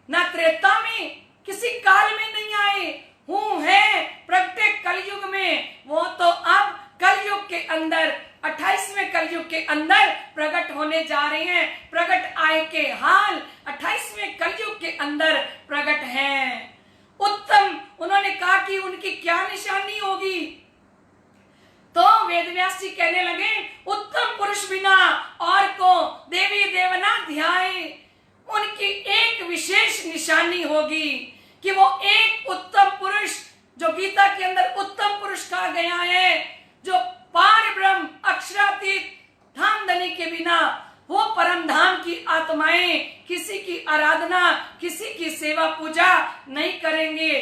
ना त्रेता में, किसी काल में नहीं आए। हूँ है प्रत्येक कलयुग में, वो तो अब कलयुग के अंदर 28वें कलयुग के अंदर प्रकट होने जा रहे हैं। प्रकट आए के हाल 28वें कलयुग के अंदर प्रकट हैं। उत्तम, उन्होंने कहा कि उनकी क्या निशानी होगी? तो वेदव्यास जी कहने लगे, उत्तम पुरुष बिना और को देवी देवना ध्याए। उनकी एक विशेष निशानी होगी कि वो एक उत्तम पुरुष, जो गीता के अंदर उत्तम पुरुष कहा गया है, जो पार ब्रह्म अक्षरातीत धाम धनी के बिना वो परम धाम की आत्माएं किसी की आराधना, किसी की सेवा पूजा नहीं करेंगे।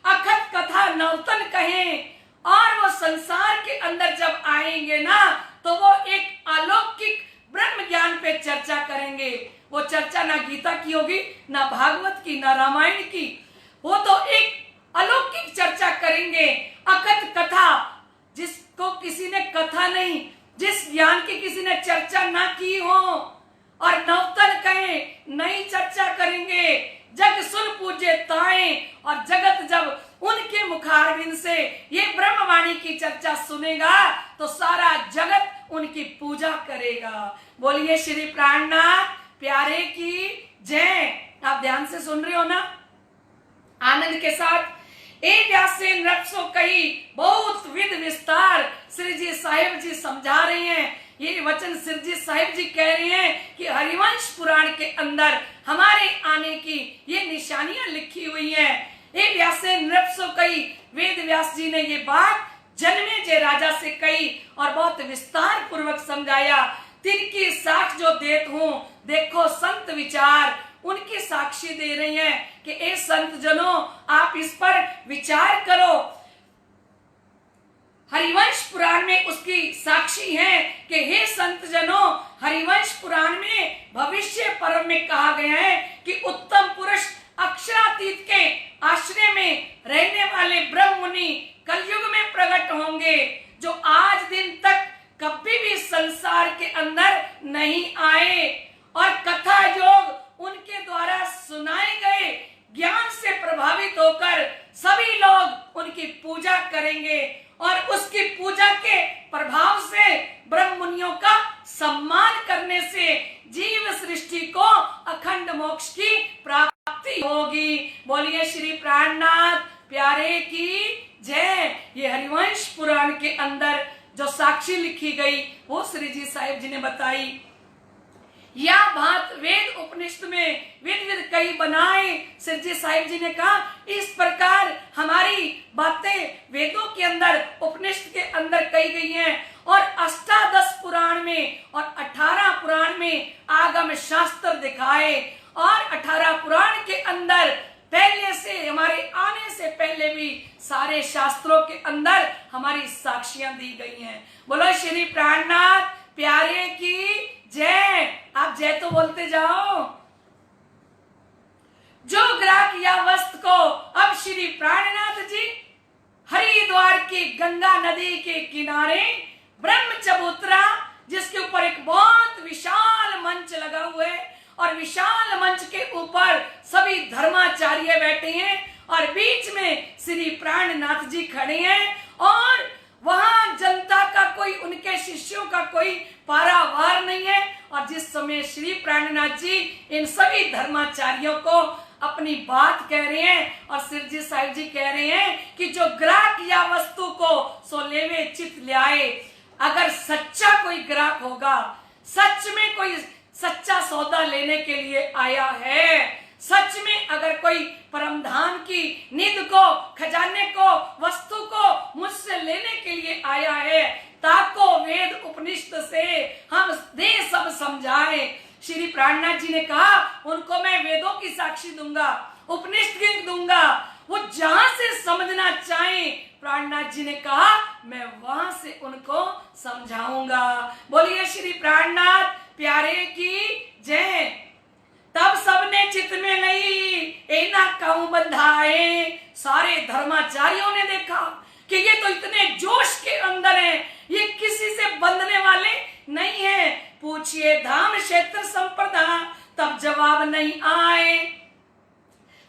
अखत कथा नवतन कहें, और वो संसार के अंदर जब आएंगे ना, तो वो एक अलौकिक ब्रह्म ज्ञान पे चर्चा करेंगे। वो चर्चा ना गीता की होगी, ना भागवत की, ना रामायण की, वो तो एक अलौकिक चर्चा करेंगे। अकथ कथा, जिसको किसी ने कथा नहीं, जिस ज्ञान की किसी ने चर्चा ना की हो, और नवतन कहे नई चर्चा करेंगे। जग सुन पूज्य ताए, और जगत जब उनके मुखारविंद से ये ब्रह्मवाणी की चर्चा सुनेगा तो सारा जगत उनकी पूजा करेगा। बोलिए श्री प्राणनाथ प्यारे की जय। आप ध्यान से सुन रहे हो ना? आनंद के साथ ए व्यास से नृत्सो कही बहुत विध विस्तार श्री जी साहिब जी समझा रही हैं। ये वचन श्री जी साहिब जी कह रहे हैं कि हरिवंश पुराण के अंदर हमारे आने की ये निशानियां लिखी हुई हैं। ए व्यास से नृत्सो कही, वेद व्यास जी ने ये बात जन्मे जय राजा से कही और बहुत विस्तार पूर्वक समझाया। तिनकी साक्ष जो देत हूं, देखो संत विचार, उनकी साक्षी दे रही हैं कि ए संत जनों आप इस पर विचार करो। हरिवंश पुराण में उसकी साक्षी है कि हे संत जनों, हरिवंश पुराण में भविष्य पर्व में कहा गया है कि उत्तम पुरुष अक्षरातीत के आश्रय में रहने वाले ब्रह्म मुनि कलयुग में प्रकट होंगे, जो आज दिन तक कभी भी संसार के अंदर नहीं आए और कथा योग उनके द्वारा सुनाए गए ज्ञान से प्रभावित होकर सभी लोग उनकी पूजा करेंगे और उसकी पूजा के प्रभाव से ब्रह्म मुनियों का सम्मान करने से जीव सृष्टि को अखंड मोक्ष की प्राप्ति होगी। बोलिए श्री प्राणनाथ प्यारे की जय। ये हरिवंश पुराण के अंदर जो साक्षी लिखी गई वो श्री जी साहिब जी ने बताई। या बात वेद उपनिषद में विद विद कई बनाए, श्री जी साहिब जी ने कहा इस प्रकार हमारी बातें वेदों के अंदर उपनिषद के अंदर कही गई हैं और अष्टादश पुराण में और 18 पुराण में आगम शास्त्र दिखाए और 18 पुराण के अंदर पहले से हमारे आने से पहले भी सारे शास्त्रों के अंदर हमारी साक्षियां दी गई हैं। बोलो श्री प्राणनाथ प्यारे की जय। आप जय तो बोलते जाओ। जो ग्राहक या वस्तु को अब श्री प्राणनाथ जी हरिद्वार की गंगा नदी के किनारे ब्रह्म चबूतरा, जिसके ऊपर एक बहुत विशाल मंच लगा हुआ है और विशाल मंच के ऊपर सभी धर्माचार्य बैठे हैं और बीच में श्री प्राणनाथ जी खड़े हैं और वहां जनता का कोई, उनके शिष्यों का कोई पारावार नहीं है। और जिस समय श्री प्राणनाथ जी इन सभी धर्माचार्यों को अपनी बात कह रहे हैं और श्री जी साहिब जी कह रहे हैं कि जो ग्राहक या वस्तु को सो लेवे चित ल्याए। अगर सच्चा कोई ग्राहक होगा, सच में कोई सच्चा सौदा लेने के लिए आया है, सच में अगर कोई परमधाम की निधि को, खजाने को, वस्तु को मुझसे लेने के लिए आया है, ताको वेद उपनिषद से हम दे सब समझाए। श्री प्राणनाथ जी ने कहा उनको मैं वेदों की साक्षी दूंगा, उपनिषद की दूंगा, वो जहां से समझना चाहे प्राणनाथ जी ने कहा मैं वहां से उनको समझाऊंगा। बोलिए श्री प्राणनाथ प्यारे की जय। तब सबने चित्त में नहीं एना कहूं बंधाए। सारे धर्माचार्यों ने देखा कि ये तो इतने जोश के अंदर है, ये किसी से बंधने वाले नहीं है। पूछिए धाम क्षेत्र संप्रदा, तब जवाब नहीं आए।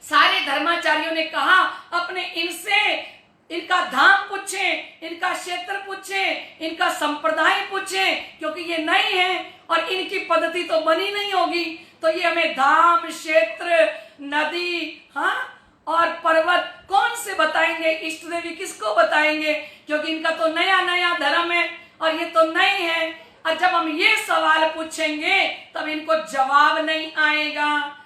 सारे धर्माचार्यों ने कहा अपने इनसे इनका धाम पूछे, इनका क्षेत्र पूछे, इनका संप्रदाय पूछे, क्योंकि ये नए हैं और इनकी पद्धति तो बनी नहीं होगी, तो ये हमें धाम, क्षेत्र, नदी, हाँ और पर्वत कौन से बताएंगे, इष्ट देवी किसको बताएंगे, क्योंकि इनका तो नया नया धर्म है और ये तो नए हैं। और जब हम ये सवाल पूछेंगे तब इनको जवाब नहीं आएगा।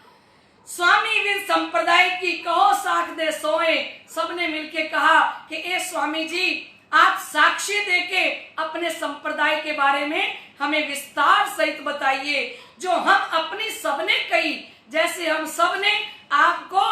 स्वामी विद संप्रदाय की कहो साख दे सोए। सबने मिलके कहा कि ए स्वामी जी आप साक्षी देके अपने संप्रदाय के बारे में हमें विस्तार सहित बताइए, जो हम अपनी सबने कही, जैसे हम सबने आपको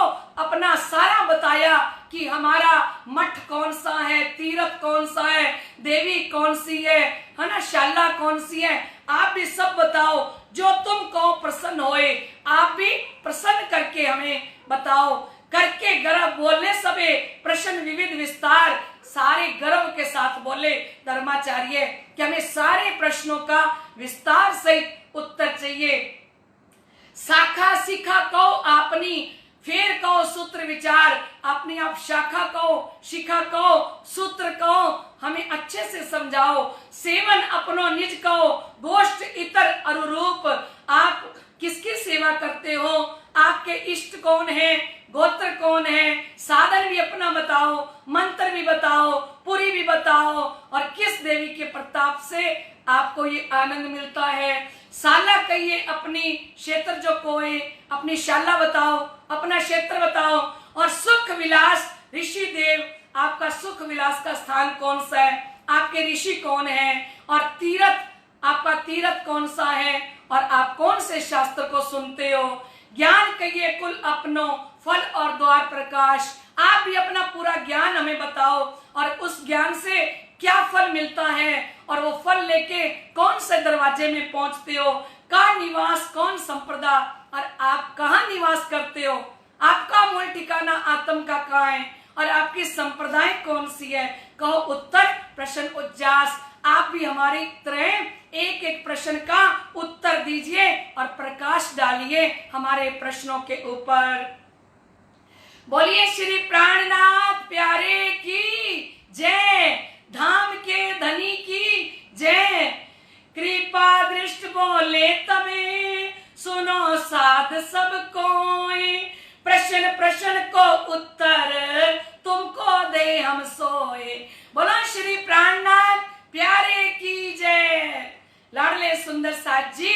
अपना सारा बताया कि हमारा मठ कौन सा है, तीर्थ कौन सा है, देवी कौन सी है ना, शाला कौन सी है, आप भी सब बताओ, जो तुम कहो प्रसन्न होए, आप भी प्रसन्न करके हमें बताओ। करके गर्व बोले सबे प्रश्न विविध विस्तार। सारे गर्व के साथ बोले धर्माचार्य कि हमें सारे प्रश्नों का विस्तार सहित उत्तर चाहिए। शाखा शिखा कहो आपनी, फिर कहो सूत्र विचार। अपनी आप शाखा कहो, शिखा कहो, सूत्र कहो, हमें अच्छे से समझाओ। सेवन अपनो निज कहो, गोष्ठ इतर अनुरूप। आप किसकी सेवा करते हो, आपके इष्ट कौन है, गोत्र कौन है, साधन भी अपना बताओ, मंत्र भी बताओ, पुरी भी बताओ, और किस देवी के प्रताप से आपको ये आनंद मिलता है। शाला कहिए, अपनी क्षेत्र जो कोई अपनी शाला बताओ, अपना क्षेत्र बताओ। और सुख विलास ऋषि देव, आपका सुख विलास का स्थान कौन सा है, आपके ऋषि कौन है, और तीर्थ, आपका तीर्थ कौन सा है, और आप कौन से शास्त्र को सुनते हो। ज्ञान कहिए कुल अपनो, फल और द्वार प्रकाश, आप भी अपना पूरा ज्ञान हमें बताओ, और उस ज्ञान से क्या फल मिलता है, और वो फल लेके कौन से दरवाजे में पहुंचते हो, का निवास कौन संप्रदा, और आप कहाँ निवास करते हो, आपका मूल ठिकाना आत्म का कहाँ है, और आपकी संप्रदाय कौन सी है। कहो उत्तर प्रश्न उज्जास, आप भी हमारी तरह एक एक प्रश्न का उत्तर दीजिए और प्रकाश डालिए हमारे प्रश्नों के ऊपर। बोलिए श्री प्राणनाथ प्यारे की जय, धाम के धनी की जय। कृपा दृष्ट बोले तबे, सुनो साध सब कोई, प्रश्न प्रश्न को उत्तर तुमको दे हम सोए। बोलो श्री प्राणनाथ प्यारे की जय। लाडले सुंदर साथ जी,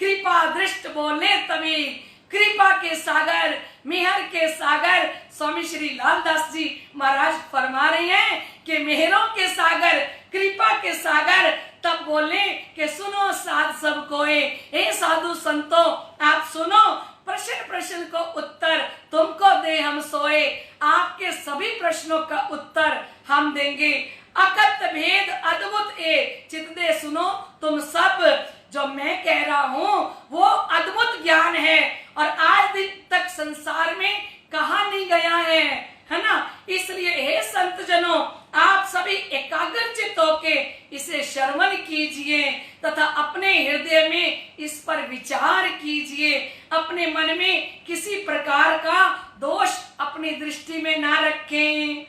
कृपा दृष्ट बोले तभी, कृपा के सागर, मेहर के सागर स्वामी श्री लालदास जी महाराज फरमा रहे हैं कि मेहरों के सागर, कृपा के सागर तब बोले कि सुनो साध सब कोई, हे साधु संतों आप सुनो, प्रश्न प्रश्न को उत्तर तुमको दे हम सोए। आपके सभी प्रश्नों का उत्तर हम देंगे। अकत भेद अद्भुत ए चित दे सुनो तुम सब, जो मैं कह रहा हूँ वो अद्भुत ज्ञान है, और आज दिन तक संसार में कहा नहीं गया है ना। इसलिए हे संत जनों, आप सभी एकाग्रचित होके इसे श्रवण कीजिए तथा अपने हृदय में इस पर विचार कीजिए। अपने मन में किसी प्रकार का दोष अपनी दृष्टि में ना रखें।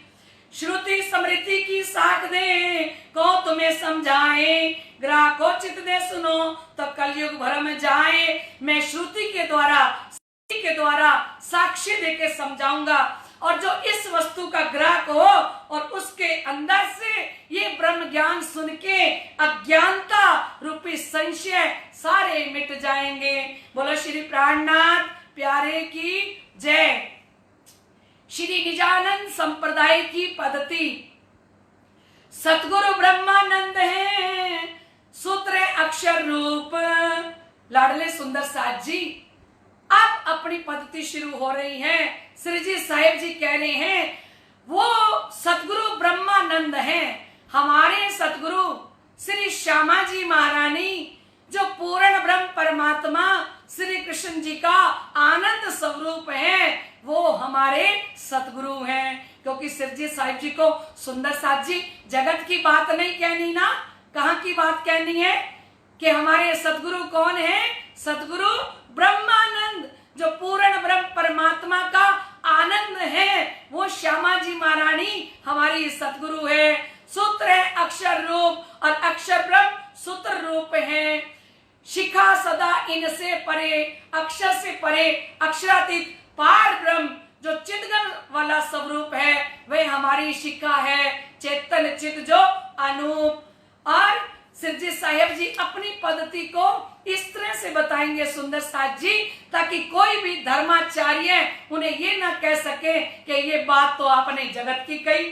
श्रुति स्मृति की साख दे को तुम्हें समझाए, ग्राहको चित दे सुनो तो कलयुग भरम जाए। मैं श्रुति के द्वारा साक्षी देके समझाऊंगा, और जो इस वस्तु का ग्राहक हो और उसके अंदर से ये ब्रह्म ज्ञान सुन के अज्ञानता रूपी संशय सारे मिट जाएंगे। बोलो श्री प्राणनाथ प्यारे की जय। श्री निजानंद संप्रदाय की पद्धति, सतगुरु ब्रह्मानंद है, सूत्र अक्षर रूप। लाडले सुंदर साथ जी, अब अपनी पद्धति शुरू हो रही है। श्री जी साहिब जी कह रहे हैं वो सतगुरु ब्रह्मानंद हैं, हमारे सतगुरु श्री श्यामा जी महारानी, जो पूर्ण ब्रह्म परमात्मा श्री कृष्ण जी का आनंद स्वरूप है, वो हमारे सतगुरु हैं। क्योंकि श्री जी साहिब जी को सुंदर साथ जी जगत की बात नहीं कहनी ना, कहाँ की बात कहनी है कि हमारे सतगुरु कौन है, सतगुरु ब्रह्मानंद, जो पूर्ण ब्रह्म परमात्मा का आनंद है, वो श्यामा जी महारानी हमारी सतगुरु है। सूत्र है अक्षर रूप, और अक्षर ब्रह्म सूत्र रूप है। शिखा सदा इनसे परे, अक्षर से परे, अक्षरातीत पार ब्रह्म जो चिदगन वाला स्वरूप है, वह हमारी शिखा है। चेतन चित जो अनूप। और श्री साहिब जी अपनी पद्धति को इस तरह से बताएंगे सुंदर साथ जी, ताकि कोई भी धर्माचार्य उन्हें ये ना कह सके कि ये बात तो आपने जगत की कही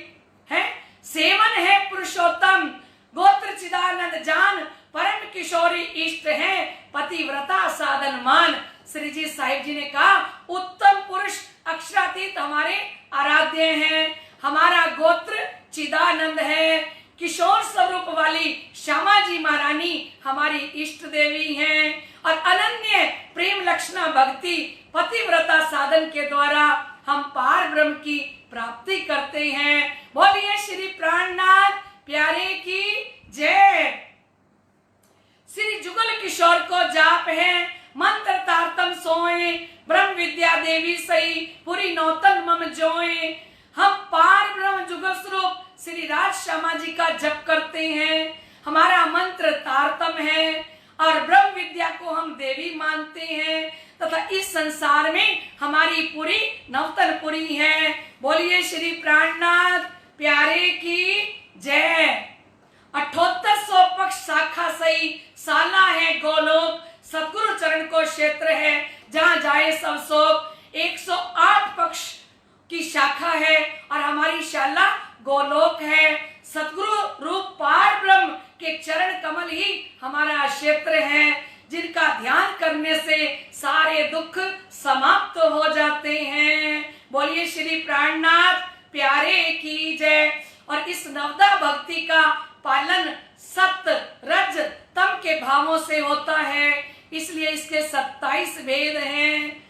है। सेवन है पुरुषोत्तम, गोत्र चिदानंद जान, परम किशोरी इष्ट है, पतिव्रता साधन मान। श्री जी साहिब जी ने कहा उत्तम पुरुष अक्षरातीत हमारे आराध्य हैं, हमारा गोत्र चिदानंद है, किशोर स्वरूप वाली श्यामा जी महारानी हमारी इष्ट देवी हैं, और अनन्य प्रेम लक्षणा भक्ति पतिव्रता साधन के द्वारा हम पार ब्रह्म की प्राप्ति करते हैं। बोलिए श्री प्राणनाथ प्यारे की जय। श्री जुगल किशोर को जाप है, मंत्र तारतम सोए, ब्रह्म विद्या देवी सही, पूरी नौतन मम जोए। हम पार ब्रह्म जुगल स्वरूप श्री राज श्यामा जी का जप करते हैं। हमारा मंत्र तारतम है, और ब्रह्म विद्या को हम देवी मानते हैं तथा इस संसार में हमारी पूरी नवतनपुरी है। बोलिए श्री प्राणनाथ प्यारे की जय। 7800 पक्ष शाखा सही साला है गोलोक, सतगुरु चरण को क्षेत्र है जहाँ जाए सब शोक। 108 पक्ष की शाखा है और हमारी शाला गोलोक है। सतगुरु रूप पार ब्रह्म के चरण कमल ही हमारा क्षेत्र है, जिनका ध्यान करने से सारे दुख समाप्त हो जाते हैं। बोलिए श्री प्राणनाथ प्यारे की जय। और इस नवदा भक्ति का पालन सत्य रज तम के भावों से होता है, इसलिए इसके 27 भेद हैं।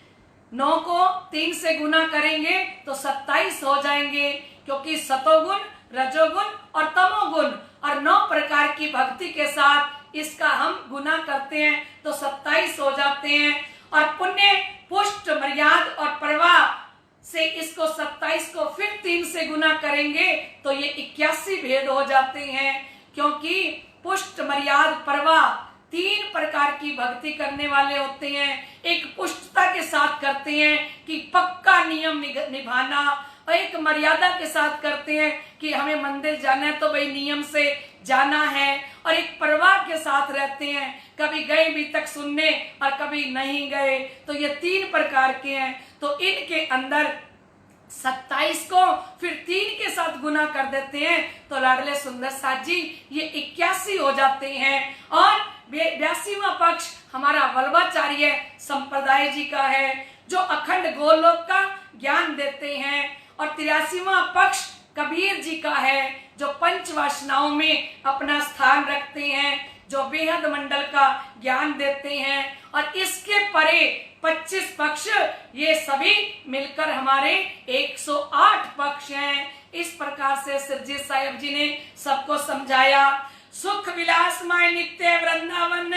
9 को 3 से गुना करेंगे तो 27 हो जाएंगे, क्योंकि सतोगुण रजोगुण और तमोगुण और 9 प्रकार की भक्ति के साथ इसका हम गुना करते हैं तो 27 हो जाते हैं। और पुण्य पुष्ट मर्याद और प्रवाह से इसको 27 को फिर 3 से गुना करेंगे तो ये 81 भेद हो जाते हैं, क्योंकि पुष्ट मर्याद प्रवाह 3 प्रकार की भक्ति करने वाले होते हैं। एक पुष्टता के साथ करते हैं कि पक्का नियम निभाना, और एक मर्यादा के साथ करते हैं कि हमें मंदिर जाना है तो भाई नियम से जाना है, और एक प्रवाह के साथ रहते हैं, कभी गए भी तक सुनने और कभी नहीं गए। तो ये 3 प्रकार के हैं। तो इनके अंदर 27 को फिर 3 के साथ गुना कर देते हैं तो लाडले सुंदर साथ जी ये 81 हो जाते हैं। और 82वां पक्ष हमारा वल्लभाचार्य संप्रदाय जी का है, जो अखंड गोलोक का ज्ञान देते हैं। और 83वां पक्ष कबीर जी का है, जो पंच वासनाओं में अपना स्थान रखते हैं, जो बेहद मंडल का ज्ञान देते हैं। और इसके परे 25 पक्ष, ये सभी मिलकर हमारे 108 पक्ष हैं। इस प्रकार से सिरजी साहिब जी ने सबको समझाया। सुख विलास माय नित्य वृंदावन,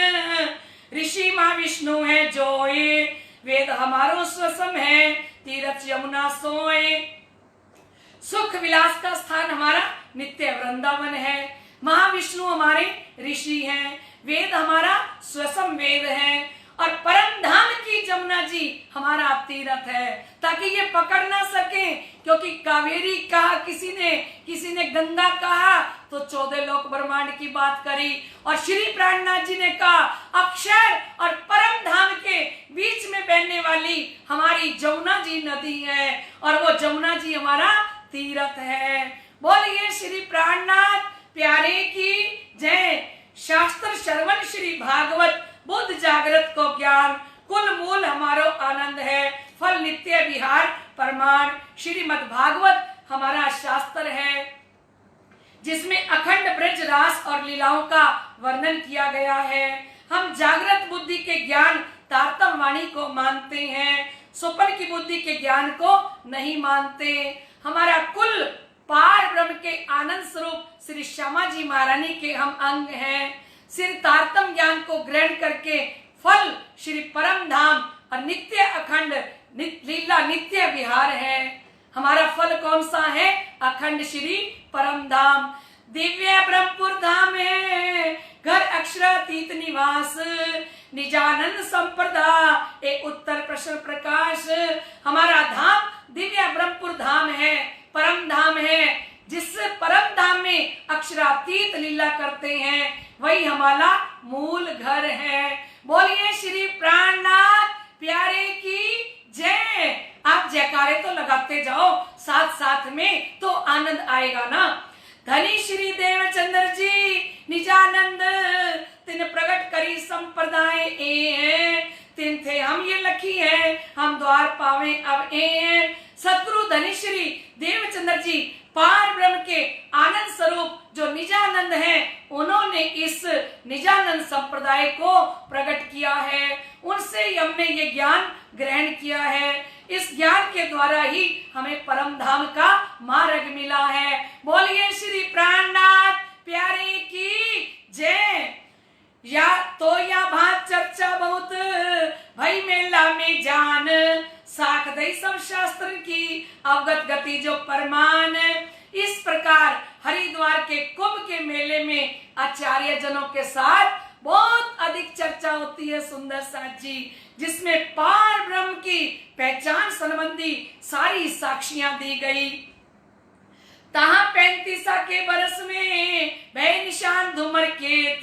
ऋषि माँ विष्णु है जोए, वेद हमारो स्वसम है, तीरथ यमुना सोए। सुख विलास का स्थान हमारा नित्य वृंदावन है, महाविष्णु हमारे ऋषि हैं, वेद हमारा स्वसम वेद है, और परम धाम की जमुना जी हमारा तीर्थ है, ताकि ये पकड़ ना सके। क्योंकि कावेरी कहा किसी ने गंगा कहा तो 14 लोक ब्रह्मांड की बात करी, और श्री प्राणनाथ जी ने कहा अक्षर और परम धाम के बीच में बहने वाली हमारी जमुना जी नदी है, और वो जमुना जी हमारा तीर्थ है। बोलिए श्री प्राणनाथ प्यारे की जय। शास्त्र श्रवण श्री भागवत, बुद्ध जागृत को ज्ञान, कुल मूल हमारो आनंद है, फल नित्य विहार परमाण। श्रीमद् भागवत हमारा शास्त्र है, जिसमें अखंड ब्रज रास और लीलाओं का वर्णन किया गया है। हम जागृत बुद्धि के ज्ञान तारतम वाणी को मानते हैं, स्वप्न की बुद्धि के ज्ञान को नहीं मानते। हमारा कुल पार ब्रह्म के आनंद स्वरूप श्री श्यामा जी महारानी के हम अंग हैं। सिर तारतम ज्ञान को ग्रहण करके फल श्री परम धाम और नित्य अखंड लीला नित्य विहार है। हमारा फल कौन सा है? अखंड श्री परम धाम। दिव्य ब्रह्मपुर धाम है, घर अक्षरातीत निवास, निजानंद संप्रदा ए उत्तर प्रश्न प्रकाश। हमारा धाम दिव्य ब्रह्मपुर धाम है, परम धाम है, जिस परम धाम में अक्षरातीत लीला करते हैं, वही हमारा मूल घर है। बोलिए श्री प्राणनाथ प्यारे की जय। आप जयकारे तो लगाते जाओ साथ साथ में, तो आनंद आएगा ना। धनी श्री देवचंद्र जी निजानंद तिन प्रकट करी संप्रदाय ए, तिन थे हम ये लखी है, हम द्वार पावे अब ए। सतगुरु धनी श्री देवचंद्र जी पार ब्रह्म के आनंद स्वरूप जो निजानंद है, उन्होंने इस निजानंद संप्रदाय को प्रकट किया है। उनसे ही हमने ये ज्ञान ग्रहण किया है। इस ज्ञान के द्वारा ही हमें परम धाम का मार्ग मिला है। बोलिए श्री प्राणनाथ प्यारे की जय। या तो या भात चर्चा बहुत भई मेला में जान, साख दई सब शास्त्र की अवगत गति जो परमान। इस प्रकार हरिद्वार के कुंभ के मेले में आचार्य जनों के साथ बहुत अधिक चर्चा होती है सुंदर साथ जी, जिसमें पार ब्रह्म की पहचान संबंधी सारी साक्षियां दी गई। तहा 35 के बरस में भय निशान धूमर केत,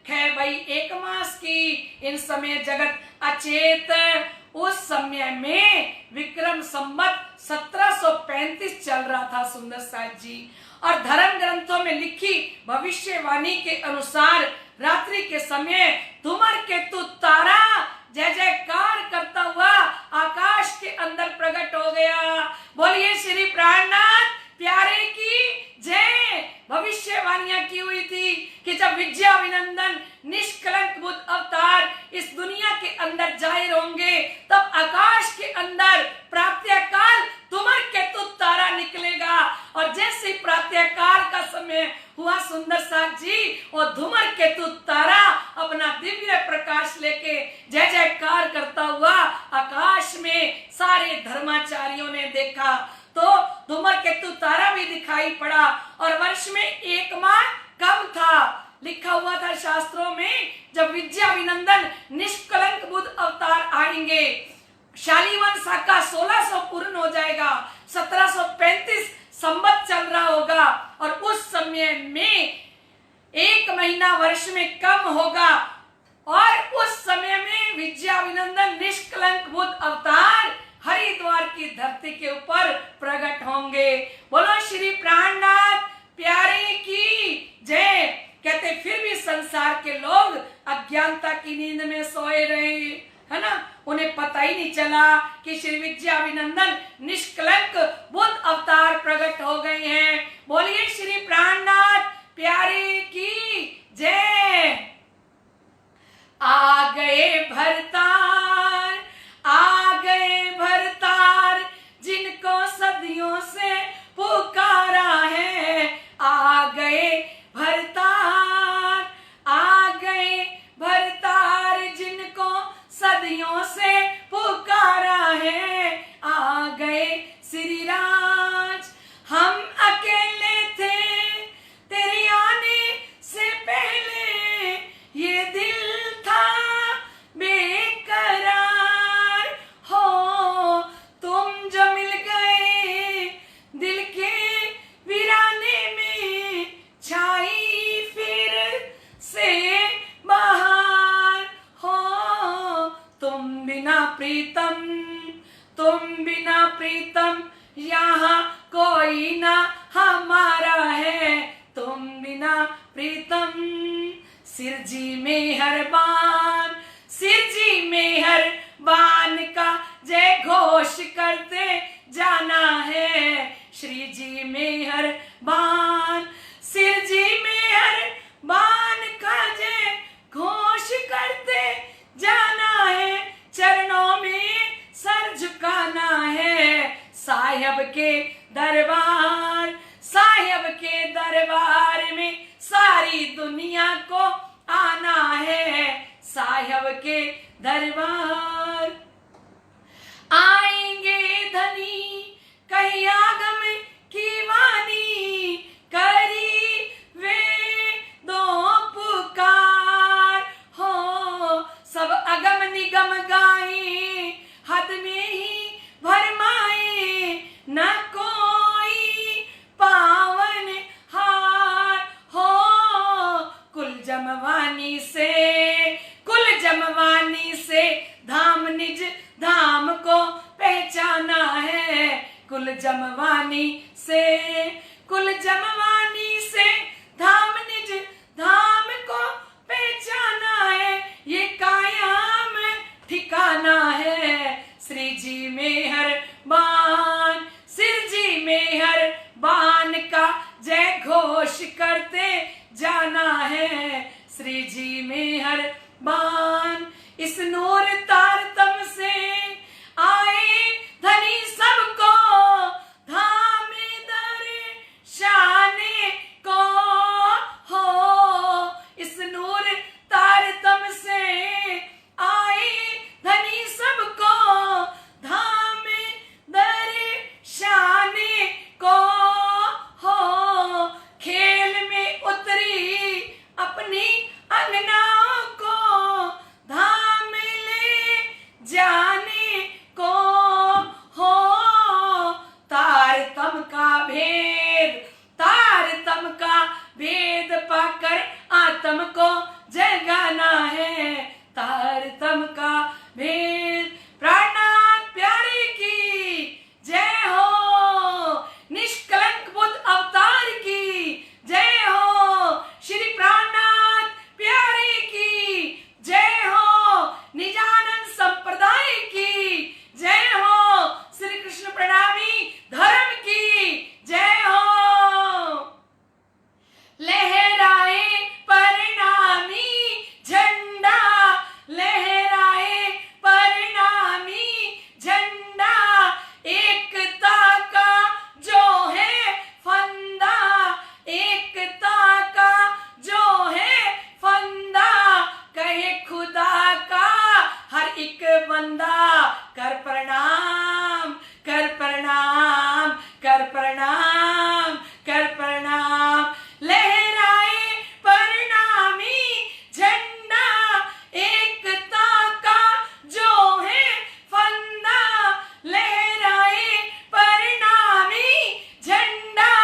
खे भई 1 मास की इन समय जगत अचेत। उस समय में विक्रम संवत 1735 चल रहा था सुंदर साथ जी, और धर्म ग्रंथों में लिखी भविष्यवाणी के अनुसार रात्रि के समय धूमर केतु तारा जय जयकार करता हुआ आकाश के अंदर प्रकट हो गया। बोलिए श्री प्राणनाथ प्यारे की जय। भविष्यवाणियां की हुई थी कि जब विद्याविनंदन निष्कलंक बुद्ध अवतार इस दुनिया के अंदर जाहिर होंगे, तब आकाश के अंदर प्रातःकाल धूमर केतु तारा निकलेगा। और जैसे प्रातःकाल का समय हुआ सुंदर साथ जी, और धूमर केतु तारा अपना दिव्य प्रकाश लेके जय जयकार करता हुआ आकाश में सारे धर्माचार्यों ने देखा, तो धूमर केतु तारा भी दिखाई पड़ा। और वर्ष में 1 माह कम था, लिखा हुआ था शास्त्रों में, जब विद्याविनंदन निष्कलंक बुद्ध अवतार आएंगे, शालीवन शाखा 1600 पूर्ण हो जाएगा, 1735 संवत चल रहा होगा, और उस समय में 1 महीना वर्ष में कम होगा, और उस समय में विद्याविनंदन निष्कलंक बुद्ध अवतार हरिद्वार की धरती के ऊपर प्रकट होंगे। बोलो श्री प्राणनाथ प्यारे की जय। कहते फिर भी संसार के लोग अज्ञानता की नींद में सोए रहे, है ना, उन्हें पता ही नहीं चला कि श्री विद्याविनंदन निष्कलंक बुद्ध अवतार प्रकट हो गए हैं। बोलिए श्री प्राणनाथ प्यारे की जय। आ गए भरतार, आ गए भरतार, जिनको सदियों से पुकारा है। आ गए भरतार, आ गए भरतार, जिनको सदियों से पुकारा है। आ गए श्री राज, हम अकेले थे तेरी आने से पहले, ये दिल था बेकरार हो, तुम जो मिल गए दिल के वीराने में, छाई फिर से बहार हो। तुम बिना प्रीतम, तुम बिना प्रीतम, यहाँ कोई ना हमारा है। तुम बिना प्रीतम, सिरजी मेहरबान, सिरजी मेहरबान का जय घोष करते जाना है। श्री जी मेहरबान, सिरजी मेहरबान का जय घोष करते जाना है। चरणों में सर झुकाना है। साहिब के दरबार, साहिब के दरबार में सारी दुनिया को आना है। साहिब के दरबार आएंगे धनी, कहीं आगम की वाणी, करी वे दो पुकार हो। सब अगम निगम गाए, हद में ही भरमाए, न कोई पावन हार हो। कुल जमवानी से, कुल जमवानी से धाम निज धाम को पहचाना है। कुल जमवानी से, कुल जमवानी से धाम निज धाम को पहचाना है। ये कायम ठिकाना है। श्री जी मेहरबान, सिर जी मेहरबान का जय घोष करते जाना है। श्री जी मेहरबान, इस नूर तारतम से आए धनी सबको, धाम दर्शाने को हो। इस नूर तारतम से आए धनी सबको, धाम दर्शाने को हो। खेल में उतरी अपनी अंगनाओं को, तारतम को जगाना है, तारतम का भेद। प्राणनाथ प्यारे की जय हो, निष्कलंक बुद्ध अवतार की जय हो, श्री प्राणनाथ प्यारे की जय हो, निजानंद संप्रदाय की जय हो, श्री कृष्ण प्रणामी धर्म की जय हो। लहराए परिणामी झंडा, लहराए परिणामी झंडा, एकता का जो है फंदा, एकता का जो है फंदा, कहे खुदा का हर एक बंदा। कर प्रणाम, कर प्रणाम, कर प्रणाम, कर प्रणाम। लहराए परिणामी झंडा, एकता का जो है फंदा, लहराए परिणामी झंडा,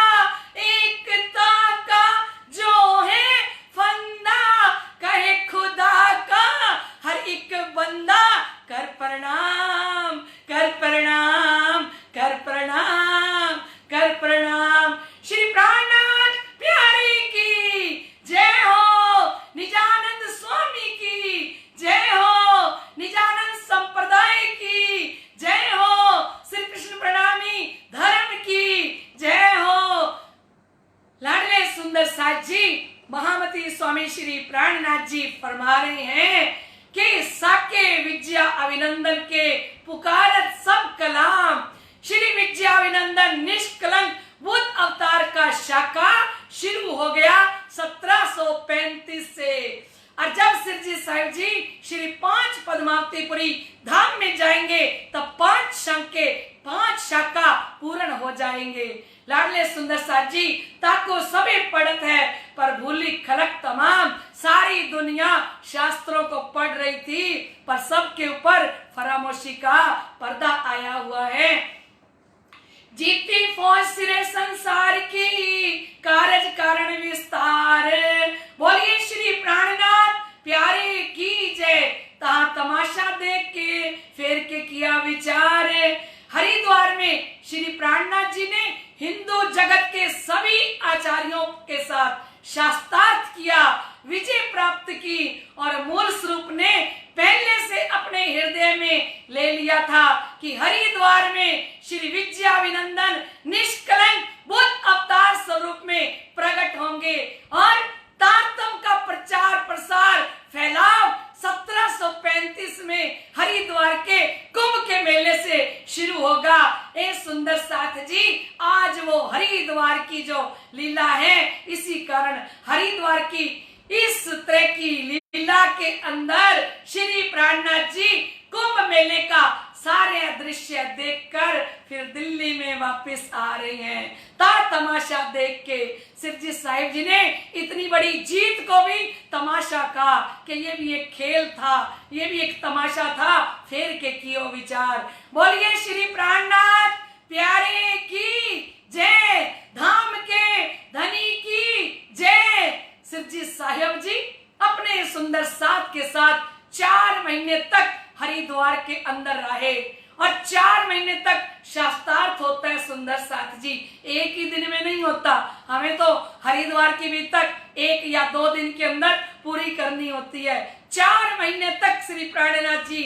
एकता का जो है फंदा, कहे खुदा का हर एक बंदा। कर प्रणाम, कर प्रणाम, कर प्रणाम, कर प्रणाम, श्री प्राणनाथ प्यारे की जय हो, निजानंद स्वामी की जय हो, निजानंद संप्रदाय की जय हो, श्री कृष्ण प्रणामी धर्म की जय हो। लाडले सुंदर साथ जी महामती स्वामी श्री प्राणनाथ जी फरमा रहे हैं कि साके विद्या अभिनंदन के पुकारत सब कलाम, श्री विद्या अभिनंदन निष्कलंक बुद्ध अवतार का शाखा शुरू हो गया 1735 से। और जब सिरजी साहिब जी श्री 5 पद्मावतीपुरी धाम में जाएंगे तब 5 शंके 5 शाखा पूर्ण हो जाएंगे। लाडले सुंदर साथ जी ताको सभी पढ़त है पर भूली खलक तमाम, सारी दुनिया शास्त्रों को पढ़ रही थी पर सबके ऊपर फरामोशी का पर्दा आया हुआ है। जीती फौज सिरे संसार की, कारज कारण विस्तार, बोलिए श्री प्राणनाथ प्यारे की जय। तहा तमाशा देख के फेर के किया विचार, हरिद्वार में श्री प्राणनाथ जी ने हिंदू जगत के सभी आचार्यों के साथ शास्त्रार्थ किया, विजय प्राप्त की और मूल स्वरूप ने पहले से अपने हृदय में ले लिया था कि हरिद्वार में श्री विद्याभिनंदन निष्कलंक बुद्ध अवतार स्वरूप में प्रकट होंगे और तारतम का प्रचार प्रसार फैलाव 1735 में हरिद्वार के कुंभ के मेले से शुरू होगा। ए सुंदर साथ जी आज वो हरिद्वार की जो लीला है, इसी कारण हरिद्वार की इस तरह की लीला के अंदर श्री प्राणनाथ जी कुंभ मेले का सारे दृश्य देखकर फिर दिल्ली में वापस आ रहे हैं। तमाशा देख के सिरजी साहिब जी ने इतनी बड़ी जीत को भी तमाशा कहा कि ये भी एक खेल था, ये भी एक तमाशा था, फेर के कियो विचार। बोलिए श्री प्राणनाथ प्यारे की जय, धाम के धनी की जय। सिरजी साहिब जी अपने सुंदर साथ के साथ 4 महीने तक हरिद्वार के अंदर रहे और 4 महीने तक शास्त्रार्थ होता है सुंदर साथ जी, एक ही दिन में नहीं होता। हमें तो हरिद्वार की भी तक 1 या 2 दिन के अंदर पूरी करनी होती है। 4 महीने तक श्री प्राणनाथ जी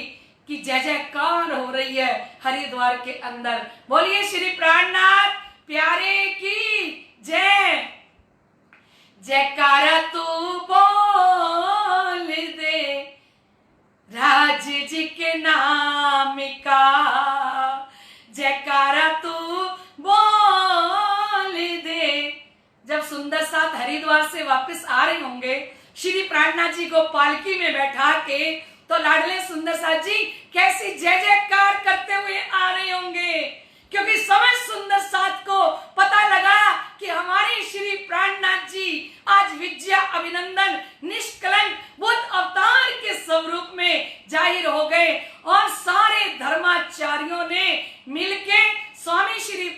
की जय जयकार हो रही है हरिद्वार के अंदर। बोलिए श्री प्राणनाथ प्यारे की जय। जयकारा तू बोल दे राज जी के नाम का, जयकारा तू बोल दे। जब सुंदर साथ हरिद्वार से वापस आ रहे होंगे श्री प्राणनाथ जी को पालकी में बैठा के, तो लाडले सुंदर साथ जी कैसी जय जयकार करते हुए आ रहे होंगे, क्योंकि समय सुंदर साथ को पता लगा कि हमारे श्री प्राणनाथ जी आज विद्या अभिनंदन निष्कलंक बुद्ध अवतार के स्वरूप में जाहिर हो गए और सारे धर्माचार्यों ने मिलके स्वामी श्री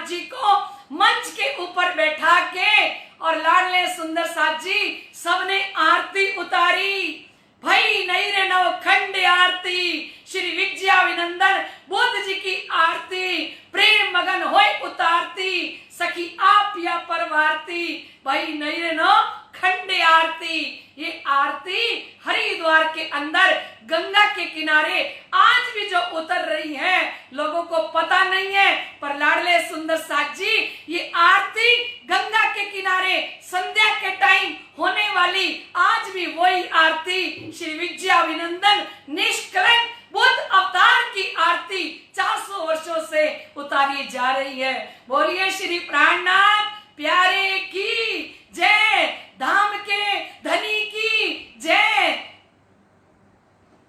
जी को मंच के ऊपर बैठा के और लाडले सुंदर साथ जी सबने आरती उतारी। भई नहीं रे नवखंड आरती, श्री विद्याविनंदन बुद्ध जी की आरती, प्रेम मगन होए उतारती, सखी आप या परवारती। भई नहीं रे नवखंड आरती, ये आरती हरिद्वार के अंदर गंगा के किनारे आज भी जो उतर रही है, लोगों को पता नहीं है, पर लाडले सुंदर साथ जी ये आरती गंगा के किनारे संध्या के टाइम होने वाली आज भी वही आरती श्री विद्याविनंदन निष्कलंक बुद्ध अवतार की आरती 400 वर्षों से उतारी जा रही है। बोलिए श्री प्राणनाथ प्यारे की जय, धाम के धनी की जय।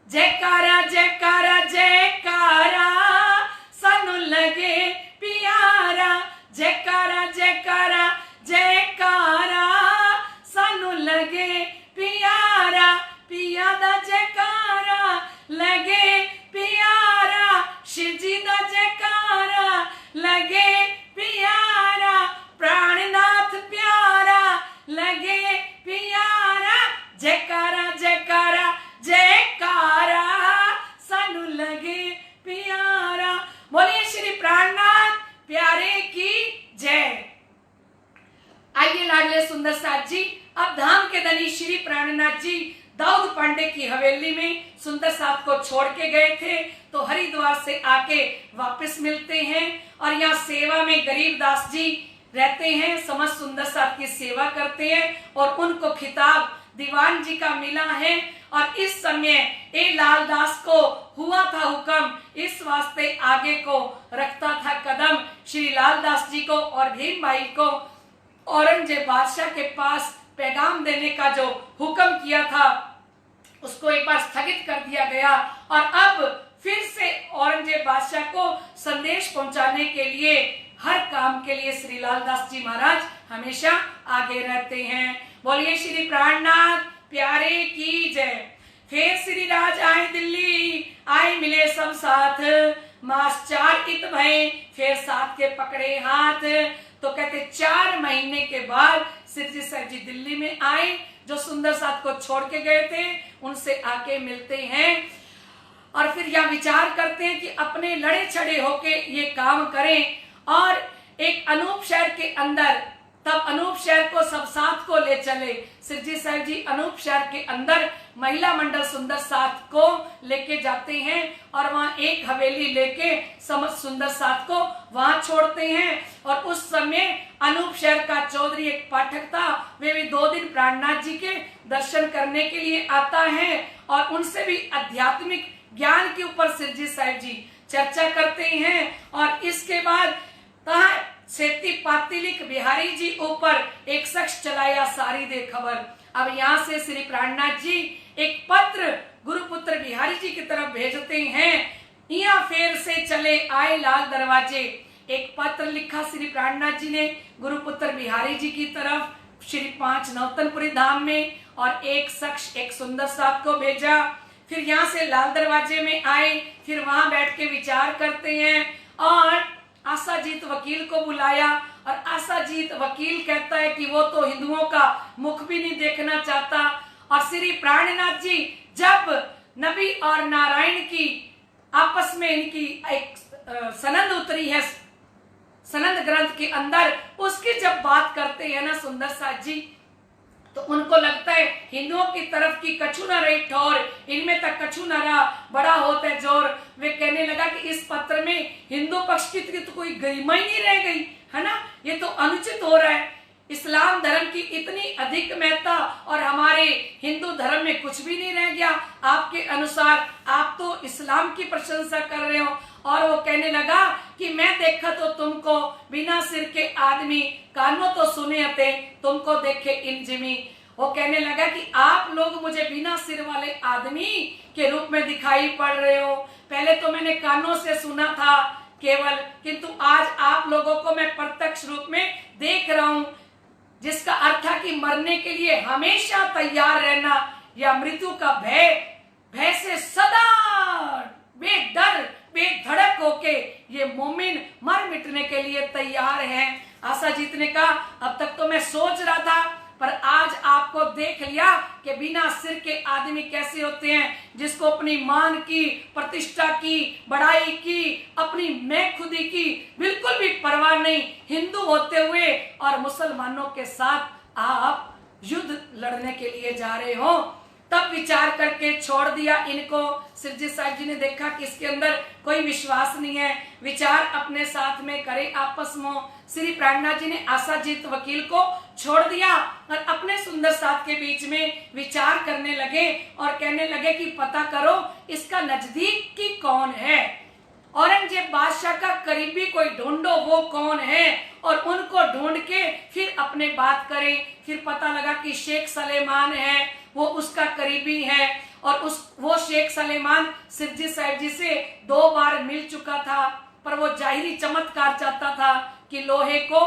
जयकारा जयकारा जयकारा सानू लगे प्यारा, जयकारा जयकारा जयकारा सानू लगे प्यारा, पिया दा जयकारा लगे प्यारा, शिव जी दा जयकारा लगे प्यारा, प्राणनाथ प्यारा लगे प्यारा, जयकारा जयकारा जयकारा सानू लगे प्यारा। बोलिए श्री प्राणनाथ प्यारे की जय। आइए लाडले सुंदर साथ जी, अब धाम के धनी श्री प्राणनाथ जी दाऊद पांडे की हवेली में सुंदर साथ को छोड़ के गए थे, तो हरिद्वार से आके वापस मिलते हैं और यहाँ सेवा में गरीबदास जी रहते हैं, समझ सुंदर साथ की सेवा करते हैं और उनको खिताब दीवान जी का मिला है। और इस समय ए लालदास को हुआ था हुक्म, इस वास्ते आगे को रखता था कदम श्री लालदास जी को और भीम भाई को औरंगजेब बादशाह के पास पैगाम देने का जो हुक्म किया था उसको एक बार स्थगित कर दिया गया और अब फिर से औरंगजेब बादशाह को संदेश पहुंचाने के लिए हर काम के लिए श्री लालदास जी महाराज हमेशा आगे रहते हैं। बोलिए श्री प्राणनाथ प्यारे की जय। फिर श्री राज आए दिल्ली, आए मिले सब साथ, मास 4 इत भय, फिर साथ के पकड़े हाथ। तो कहते 4 महीने के बाद सिरजी साहब जी दिल्ली में आए, जो सुंदर साथ को छोड़ के गए थे उनसे आके मिलते हैं और फिर यह विचार करते हैं कि अपने लड़े छड़े होके ये काम करें। और एक अनूप शहर के अंदर, तब अनूप शहर को सब साथ को ले चले, सिरजी साहब जी अनूप शहर के अंदर महिला मंडल सुंदर साथ को लेके जाते हैं और वहां एक हवेली लेके समझ सुंदर साथ को वहां छोड़ते हैं। और उस समय अनूप शहर का चौधरी एक पाठक था, वे भी 2 दिन प्राणनाथ जी के दर्शन करने के लिए आता है और उनसे भी आध्यात्मिक ज्ञान के ऊपर सिरजी साहब जी चर्चा करते हैं। और इसके बाद सेती पातिलिक बिहारी जी ऊपर एक शख्स चलाया सारी दे खबर। अब यहाँ से श्री प्राणनाथ जी एक पत्र गुरुपुत्र बिहारी जी की तरफ भेजते हैं। यहाँ फिर से चले आए लाल दरवाजे, एक पत्र लिखा श्री प्राणनाथ जी ने गुरुपुत्र बिहारी जी की तरफ श्री 5 नौतनपुरी धाम में, और एक शख्स एक सुंदर साथ को भेजा। फिर यहाँ से लाल दरवाजे में आए, फिर वहां बैठ के विचार करते हैं और आशाजीत वकील को बुलाया। और आशाजीत वकील कहता है कि वो तो हिंदुओं का मुख भी नहीं देखना चाहता। और श्री प्राणनाथ जी जब नबी और नारायण की आपस में इनकी एक सनंद उतरी है, सनंद ग्रंथ के अंदर, उसकी जब बात करते हैं ना सुंदर साथ जी, तो उनको लगता है हिंदुओं की तरफ की कछु न रही ठोर, इनमें तक कछु न रहा, बड़ा होता है जोर। वे कहने लगा कि इस पत्र में हिंदू पक्ष की तो कोई गरिमा ही नहीं रह गई है ना, ये तो अनुचित हो रहा है। इस्लाम धर्म की इतनी अधिक महत्ता और हमारे हिंदू धर्म में कुछ भी नहीं रह गया। आपके अनुसार आप तो इस्लाम की प्रशंसा कर रहे हो। और वो कहने लगा कि मैं देखा तो तुमको बिना सिर के आदमी, कानों तो सुने थे तुमको देखे इन जिमी। वो कहने लगा कि आप लोग मुझे बिना सिर वाले आदमी के रूप में दिखाई पड़ रहे हो। पहले तो मैंने कानों से सुना था केवल, किंतु आज आप लोगों को मैं प्रत्यक्ष रूप में देख रहा हूँ, जिसका अर्थ है कि मरने के लिए हमेशा तैयार रहना या मृत्यु का भय से सदा बेडर बेधड़क होके ये मोमिन मर मिटने के लिए तैयार है। आशाजीत ने कहा अब तक तो मैं सोच रहा था, पर आज आपको देख लिया कि बिना सिर के आदमी कैसे होते हैं, जिसको अपनी मान की, प्रतिष्ठा की, बड़ाई की, अपनी मैं खुदी की बिल्कुल भी परवाह नहीं, हिंदू होते हुए और मुसलमानों के साथ आप युद्ध लड़ने के लिए जा रहे हो। तब विचार करके छोड़ दिया इनको। सिरजी साहिब जी ने देखा कि इसके अंदर कोई विश्वास नहीं है, विचार अपने साथ में करे आपस में। श्री प्राणनाथ जी ने आशाजीत वकील को छोड़ दिया और अपने सुंदर साथ के बीच में विचार करने लगे और कहने लगे कि पता करो इसका नजदीक की कौन है, औरंगजेब बादशाह का करीबी कोई ढूंढो, वो कौन है, और उनको ढूंढ के फिर अपने बात करें। फिर पता लगा कि शेख सलेमान है, वो उसका करीबी है, और वो शेख सलेमान सिरजी साहिब जी से 2 बार मिल चुका था, पर वो जाहिरी चमत्कार चाहता था कि लोहे को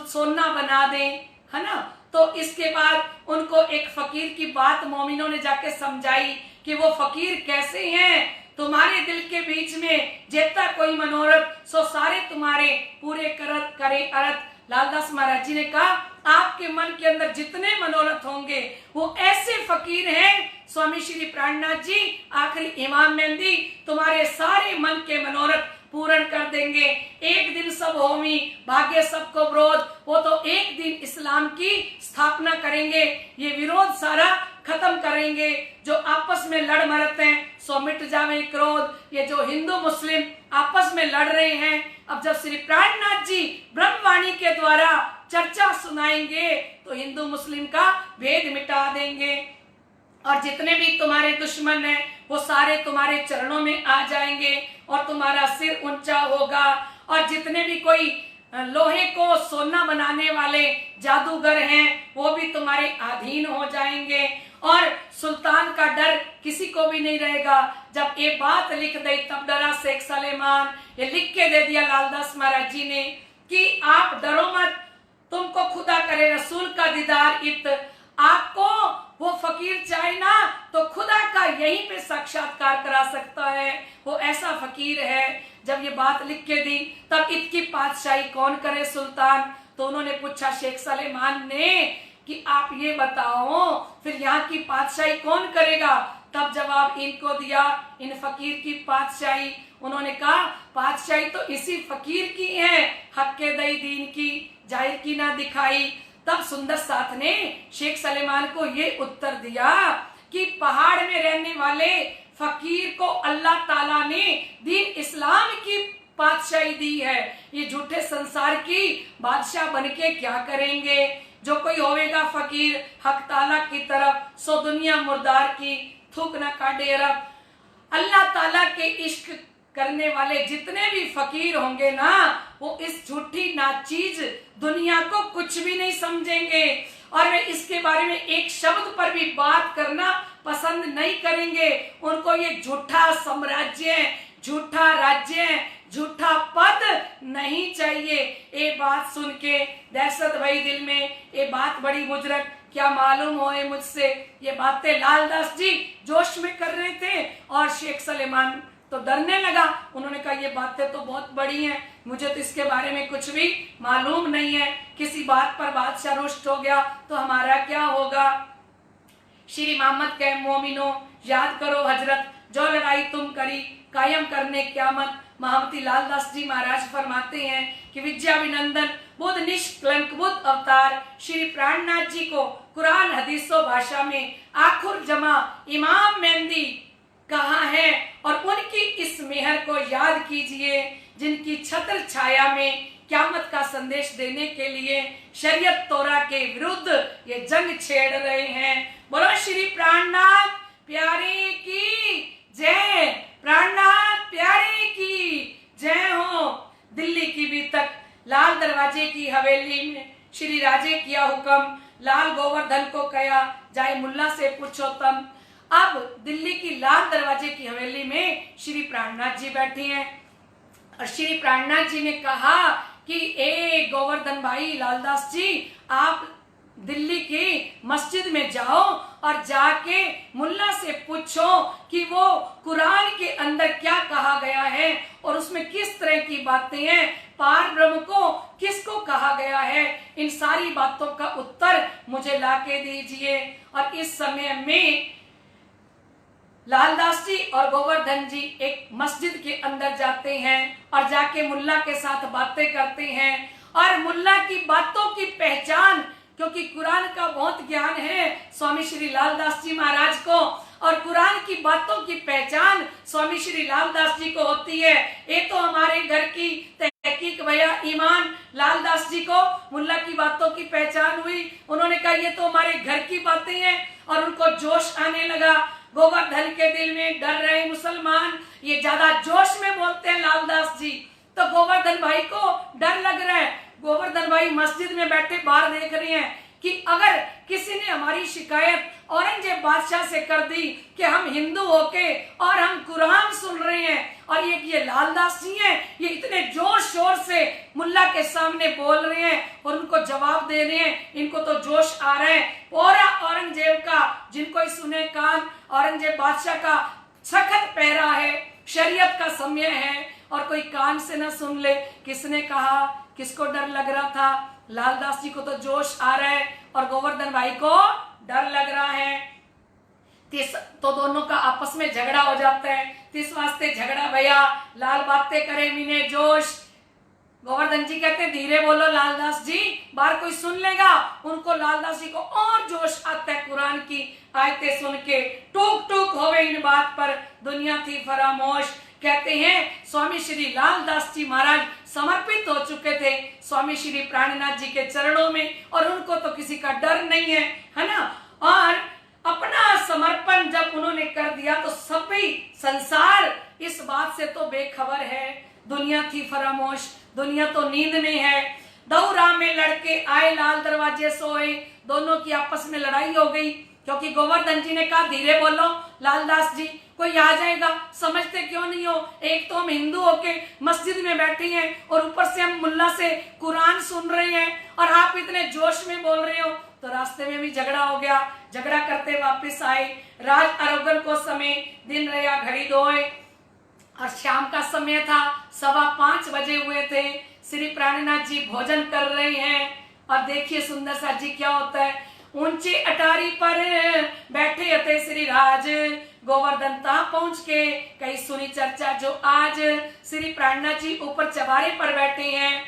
सोना बना दें, है ना। तो इसके बाद उनको एक फकीर की बात मोमिनों ने जाके समझाई कि वो फकीर कैसे हैं, तुम्हारे दिल के बीच में जेता कोई मनोरथ सो सारे तुम्हारे पूरे करत करे अरथ। लालदास महाराज जी ने कहा आपके मन के अंदर जितने मनोरथ होंगे वो ऐसे फकीर हैं स्वामी श्री प्राणनाथ जी, आखिरी इमाम मेहंदी, तुम्हारे सारे मन के मनोरथ पूर्ण कर देंगे। एक दिन सब होमी भाग्य सबको विरोध, वो तो एक दिन इस्लाम की स्थापना करेंगे, ये विरोध सारा खत्म करेंगे। जो आपस में लड़ मरते हैं सो मिट जावे क्रोध। ये जो हिंदू मुस्लिम आपस में लड़ रहे हैं, अब जब श्री प्राणनाथ जी ब्रह्मवाणी के द्वारा चर्चा सुनाएंगे तो हिंदू मुस्लिम का भेद मिटा देंगे, और जितने भी तुम्हारे दुश्मन हैं वो सारे तुम्हारे चरणों में आ जाएंगे और तुम्हारा सिर ऊंचा होगा। और जितने भी कोई लोहे को सोना बनाने वाले जादूगर हैं वो भी तुम्हारे अधीन हो जाएंगे, और सुल्तान का डर किसी को भी नहीं रहेगा। जब ये बात लिख दी तब डरा शेख सलेमान, ये लिख के दे दिया लालदास महाराज जी ने कि आप डरो मत, तुमको खुदा करे रसूल का दीदार इत। आपको वो फकीर चाहे ना तो खुदा का यहीं पे साक्षात्कार करा सकता है, वो ऐसा फकीर है। जब ये बात लिख के दी तब इसकी पातशाही कौन करे सुल्तान, तो उन्होंने पूछा शेख सलेमान ने कि आप ये बताओ फिर यहाँ की पातशाही कौन करेगा। तब जवाब इनको दिया इन फकीर की पातशाही। उन्होंने कहा पातशाही तो इसी फकीर की है, हक के दई दीन की जाहिर की ना दिखाई। तब सुंदर साथ ने शेख सलेमान को ये उत्तर दिया कि पहाड़ में रहने वाले फकीर को अल्लाह ताला ने दीन इस्लाम की पातशाही दी है, ये झूठे संसार की बादशाह बनके क्या करेंगे। जो कोई होवेगा फकीर हक ताला की तरफ सो दुनिया मुर्दार की थूक न काटे रब। अल्लाह ताला के इश्क करने वाले जितने भी फकीर होंगे ना वो इस झूठी नाचीज दुनिया को कुछ भी नहीं समझेंगे, और वे इसके बारे में एक शब्द पर भी बात करना पसंद नहीं करेंगे। उनको ये झूठा साम्राज्य, झूठा राज्य, झूठा पद नहीं चाहिए। ये बात सुन के दहशत भई दिल में, ये बात बड़ी मुजरक, क्या मालूम होए मुझसे। ये बातें लालदास जी जोश में कर रहे थे और शेख सलेमान तो डरने लगा। उन्होंने कहा ये बातें तो बहुत बड़ी हैं, मुझे तो इसके बारे में कुछ भी मालूम नहीं है, किसी बात पर बादशाह रुष्ट हो गया तो हमारा क्या होगा। श्री मोहम्मद के मोमिनो याद करो हजरत, जो लड़ाई तुम करी कायम करने क्यामत। महामती लालदास जी महाराज फरमाते हैं कि विद्याभिनंदन बुद्ध निष्कलंक बुद्ध अवतार श्री प्राणनाथ जी को कुरान हदीसों भाषा में आखुर जमा इमाम मेहंदी कहा है, और उनकी इस मेहर को याद कीजिए जिनकी छत्र छाया में क्यामत का संदेश देने के लिए शरीयत तोरा के विरुद्ध ये जंग छेड़ रहे हैं। बोलो श्री प्राणनाथ प्यारे की जय, प्राणनाथ प्यारे की जय हो। दिल्ली की भी तक लाल दरवाजे की हवेली में श्री राजे किया हुक्म, लाल गोवर्धन को कया जाए मुल्ला से पूछो तम। अब दिल्ली की लाल दरवाजे की हवेली में श्री प्राणनाथ जी बैठे हैं, और श्री प्राणनाथ जी ने कहा कि ए गोवर्धन भाई लालदास जी, आप दिल्ली की मस्जिद में जाओ और जाके मुल्ला से पूछो कि वो कुरान के अंदर क्या कहा गया है और उसमें किस तरह की बातें हैं, पार ब्रह्म को किसको कहा गया है। इन सारी बातों का उत्तर मुझे ला इस समय में लालदास जी और गोवर्धन जी एक मस्जिद के अंदर जाते हैं और जाके मुल्ला के साथ बातें करते हैं। और मुल्ला की बातों की पहचान, क्योंकि कुरान का बहुत ज्ञान है स्वामी श्री लालदास जी महाराज को, और कुरान की बातों की पहचान स्वामी श्री लालदास जी को होती है। ये तो हमारे घर की तहकीक भैया ईमान लालदास जी को मुल्ला की बातों की पहचान हुई। उन्होंने कहा ये तो हमारे घर की बातें हैं, और उनको जोश आने लगा। गोवर्धन के दिल में डर रहे मुसलमान, ये ज्यादा जोश में बोलते हैं लालदास जी, तो गोवर्धन भाई को डर लग रहा है। गोवर्धन भाई मस्जिद में बैठे बाहर देख रहे हैं कि अगर किसी ने हमारी शिकायत औरंगजेब बादशाह से कर दी कि हम हिंदू होके और हम कुरान सुन रहे हैं, और ये लालदास जी हैं, ये इतने जोर शोर से मुल्ला के सामने बोल रहे हैं और उनको जवाब दे रहे हैं, इनको तो जोश आ रहा है। पूरा औरंगजेब का, जिनको ही सुने कान, औरंगजेब बादशाह का सख्त पहरा है, शरीयत का समय है, और कोई कान से न सुन ले। किसने कहा, किसको डर लग रहा था? लालदास जी को तो जोश आ रहा है और गोवर्धन भाई को डर लग रहा है। तो दोनों का आपस में झगड़ा हो जाता है। इस वास्ते झगड़ा भैया, लाल बातें करे मीने जोश। गोवर्धन जी कहते हैं धीरे बोलो लालदास जी, बाहर कोई सुन लेगा। उनको लालदास जी को और जोश आता है कुरान की आयतें सुन के। टूक टूक होवे इन बात पर दुनिया थी फरामोश। कहते हैं स्वामी श्री लालदास जी महाराज समर्पित हो चुके थे स्वामी श्री प्राणनाथ जी के चरणों में, और उनको तो किसी का डर नहीं है ना। और अपना समर्पण जब उन्होंने कर दिया तो सभी संसार इस बात से तो बेखबर है। दुनिया थी फरामोश, दुनिया तो नींद में है। दौरा में लड़के आए लाल दरवाजे सोए, दोनों की आपस में लड़ाई हो गई, क्योंकि गोवर्धन जी ने कहा धीरे बोलो लालदास जी, कोई आ जाएगा, समझते क्यों नहीं हो? एक तो हम हिंदू होके मस्जिद में बैठे हैं और ऊपर से हम मुल्ला से कुरान सुन रहे हैं, और आप इतने जोश में बोल रहे हो। तो रास्ते में भी झगड़ा हो गया। झगड़ा करते वापस आए। रात अरोगन को समय, दिन रहा घड़ी दोए, और शाम का समय था, 5:15 बजे हुए थे। श्री प्राणनाथ जी भोजन कर रहे हैं, और देखिए सुंदर सा जी क्या होता है। ऊंची अटारी पर बैठे थे श्री राज, गोवर्धन ता पहुंच के कई सुनी चर्चा जो आज। श्री प्राणनाथ जी ऊपर चबारे पर बैठे हैं,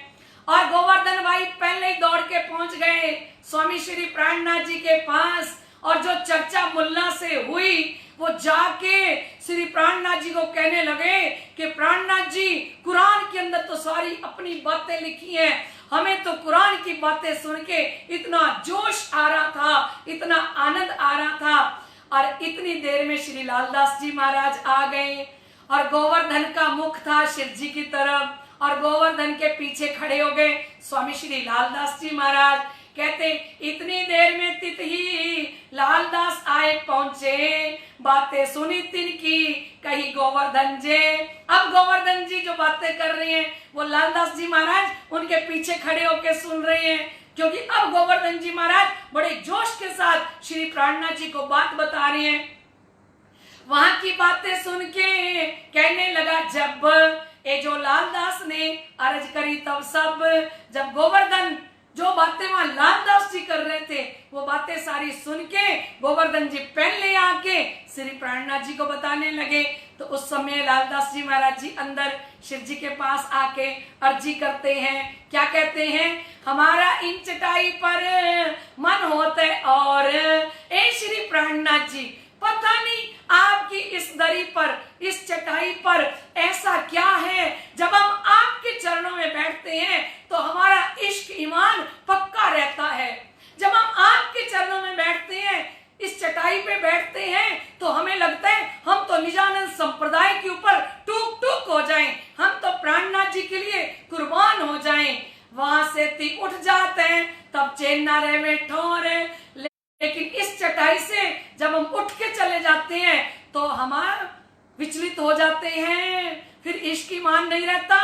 और गोवर्धन भाई पहले ही दौड़ के पहुंच गए स्वामी श्री प्राणनाथ जी के पास। और जो चर्चा मुल्ला से हुई वो जाके श्री प्राणनाथ जी को कहने लगे कि प्राणनाथ जी, कुरान के अंदर तो सारी अपनी बातें लिखी हैं, हमें तो कुरान की बातें सुन के इतना जोश आ रहा था, इतना आनंद आ रहा था। और इतनी देर में श्री लालदास जी महाराज आ गए, और गोवर्धन का मुख था शिव जी की तरफ, और गोवर्धन के पीछे खड़े हो गए स्वामी श्री लालदास जी महाराज। कहते इतनी देर में तितही लालदास आए पहुंचे, बातें सुनी तिनकी कही गोवर्धन जे। अब गोवर्धन जी जो बातें कर रहे हैं वो लालदास जी महाराज उनके पीछे खड़े होकर सुन रहे हैं, क्योंकि अब गोवर्धन जी महाराज बड़े जोश के साथ श्री प्राणनाथ जी को बात बता रहे हैं। वहां की बातें सुन के कहने लगा, जब ये जो लालदास ने अर्ज करी तब सब। जब गोवर्धन जो बातें वहां लालदास जी कर रहे थे वो बातें सारी सुन के गोवर्धन जी पहले आके श्री प्राणनाथ जी को बताने लगे। तो उस समय लालदास जी महाराज जी अंदर शिव जी के पास आके अर्जी करते हैं। क्या कहते हैं? हमारा इन चटाई पर मन होता है, और ए श्री प्राणनाथ जी, पता नहीं आपकी इस दरी पर, इस चटाई पर ऐसा क्या है, जब हम आपके चरणों में बैठते हैं तो हमारा इश्क ईमान पक्का रहता है। जब हम आपके चरणों में बैठते हैं, इस चटाई पे बैठते हैं, तो हमें लगता है हम तो निजानंद संप्रदाय के ऊपर टूक टूक हो जाएं, हम तो प्राणनाथ जी के लिए कुर्बान हो जाएं। वहां से ती उठ जाते हैं, तब चैन ना रहे में ठोर। लेकिन इस चटाई से जब हम उठ के चले जाते हैं तो हमारा विचलित हो जाते हैं, फिर इश्क ईमान नहीं रहता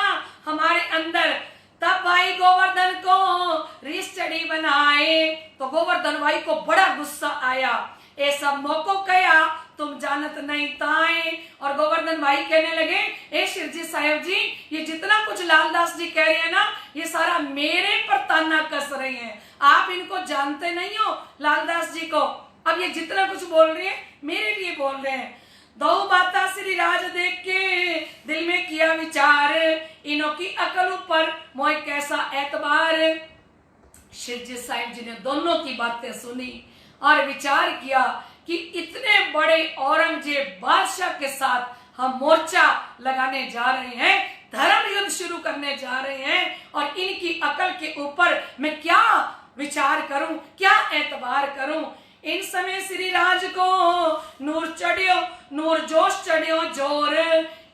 हमारे अंदर। तब भाई गोवर्धन को रीस चढ़ी बनाए, तो गोवर्धन भाई को बड़ा गुस्सा आया। ये सब मोको कया तुम जानत नहीं ताए। और गोवर्धन भाई कहने लगे, ए शिव जी साहेब जी, ये जितना कुछ लालदास जी कह रहे हैं ना, ये सारा मेरे पर ताना कस रहे हैं, आप इनको जानते नहीं हो लालदास जी को। अब ये जितना कुछ बोल रहे हैं मेरे लिए बोल रहे हैं। दो बाता श्री राज देख के दिल में किया विचार, इनों की अकल ऊपर मोए कैसा एतबार। शिवजी साहिब जी ने दोनों की बातें सुनी और विचार किया कि इतने बड़े औरंगजेब बादशाह के साथ हम मोर्चा लगाने जा रहे हैं, धर्म युद्ध शुरू करने जा रहे हैं, और इनकी अकल के ऊपर मैं क्या विचार करूं, क्या एतबार करूं। इन समय श्री राज को नूर चढ़ियो, नूर जोश चढ़ियो जोर।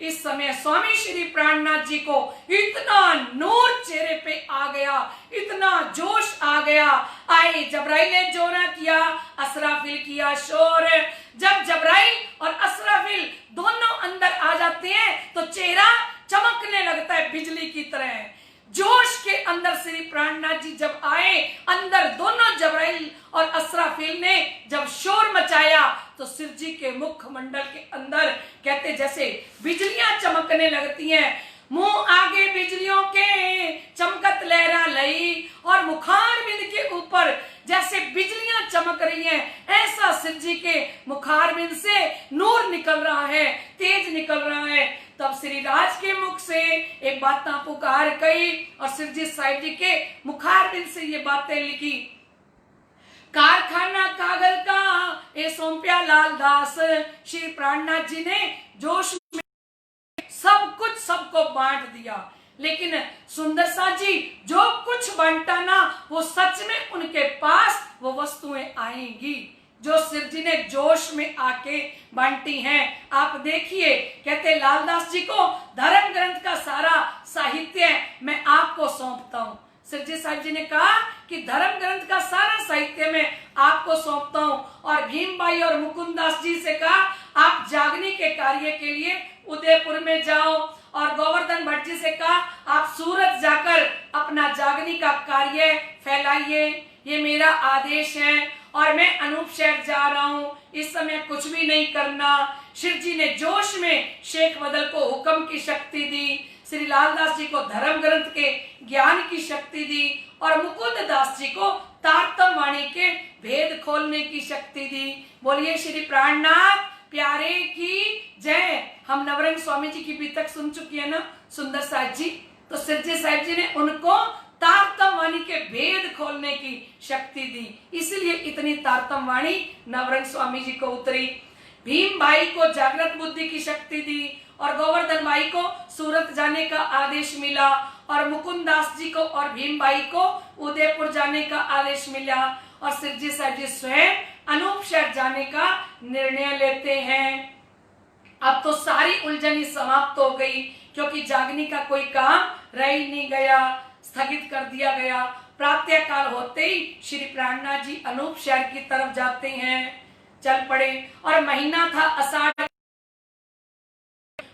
इस समय स्वामी श्री प्राणनाथ जी को इतना नूर चेहरे पे आ गया, इतना जोश आ गया। आए जबराइल ने जोरा किया, असराफिल किया शोर। जब जबराइल और असराफिल दोनों अंदर आ जाते हैं तो चेहरा चमकने लगता है बिजली की तरह। जोश के अंदर श्री प्राणनाथ जी जब आए, अंदर दोनों जबराइल और असराफिल ने जब शोर मचाया तो शिव जी के मुखमंडल के अंदर कहते जैसे बिजलियां चमकने लगती हैं। मुंह आगे बिजलियों के चमकत लहरा लई, और मुखारबिंद के ऊपर जैसे बिजलियां चमक रही हैं, ऐसा शिव जी के मुखारबिंद से नूर निकल रहा है, तेज निकल रहा है। तब श्री राज के मुख से एक बात पुकार कही और शिव जी साहिब जी के मुखारबिंद से ये बातें लिखी। कारखाना कागल का ए सौंप्या लाल दास। श्री प्राणनाथ जी ने जोश में सब कुछ सबको बांट दिया, लेकिन सुंदर सा जी जो कुछ बांटा ना वो सच में उनके पास वो वस्तुएं आएंगी जो शिव जी ने जोश में आके बांटी हैं। आप देखिए, कहते लालदास जी को धर्म ग्रंथ का सारा साहित्य मैं आपको सौंपता हूँ। शिव जी साहिब जी ने कहा कि धर्म ग्रंथ का सारा साहित्य मैं आपको सौंपता हूँ। और भीमबाई और मुकुंदास जी से कहा आप जागनी के कार्य के लिए उदयपुर में जाओ, और गोवर्धन भट्ट जी से कहा आप सूरत जाकर अपना जागनी का कार्य फैलाइए, ये मेरा आदेश है और मैं अनूप शहर जा रहा हूँ, इस समय कुछ भी नहीं करना। शिव जी ने जोश में शेख बदल को हुक्म की शक्ति दी, श्री लालदास जी को धर्म ग्रंथ के ज्ञान की शक्ति दी, और मुकुंद दास जी को तारतम वाणी के भेद खोलने की शक्ति दी। बोलिए श्री प्राणनाथ प्यारे की जय। हम नवरंग स्वामी जी की भी तक सुन चुकी है ना सुंदर साहिब जी, तो शिव जी साहिब जी ने उनको तारतम वाणी के भेद खोलने की शक्ति दी, इसलिए इतनी तारतम वाणी नवरंग स्वामी जी को उतरी। भीम भाई को जागृत बुद्धि की शक्ति दी, और गोवर्धन भाई को सूरत जाने का आदेश मिला, और मुकुंद दास जी को और भीम भाई को उदयपुर जाने का आदेश मिला, और शिव जी साहिब जी स्वयं अनूप शहर जाने का निर्णय लेते हैं। अब तो सारी उलझन समाप्त हो गई, क्योंकि जागनी का कोई काम रह ही नहीं गया, स्थगित कर दिया गया। प्रातः काल होते ही श्री प्राणनाथ जी अनूप शहर की तरफ जाते हैं, चल पड़े। और महीना था आषाढ़,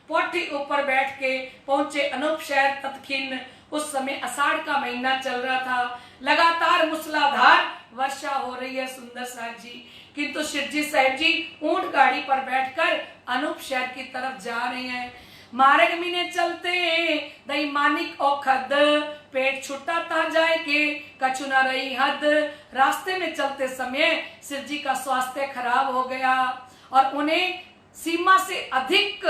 पोठी ऊपर बैठ के पहुंचे अनूप शहर तत्खिन। उस समय आषाढ़ का महीना चल रहा था, लगातार मूसलाधार वर्षा हो रही है सुंदर साहिब जी, किंतु शिवजी साहिब जी ऊंट गाड़ी पर बैठकर अनूप शहर की तरफ जा रहे हैं। मार्ग में चलते दई मानिक औखद, पेट छुट्टा था जाए के कछु न रही हद। रास्ते में चलते समय शिव जी का स्वास्थ्य खराब हो गया और उन्हें सीमा से अधिक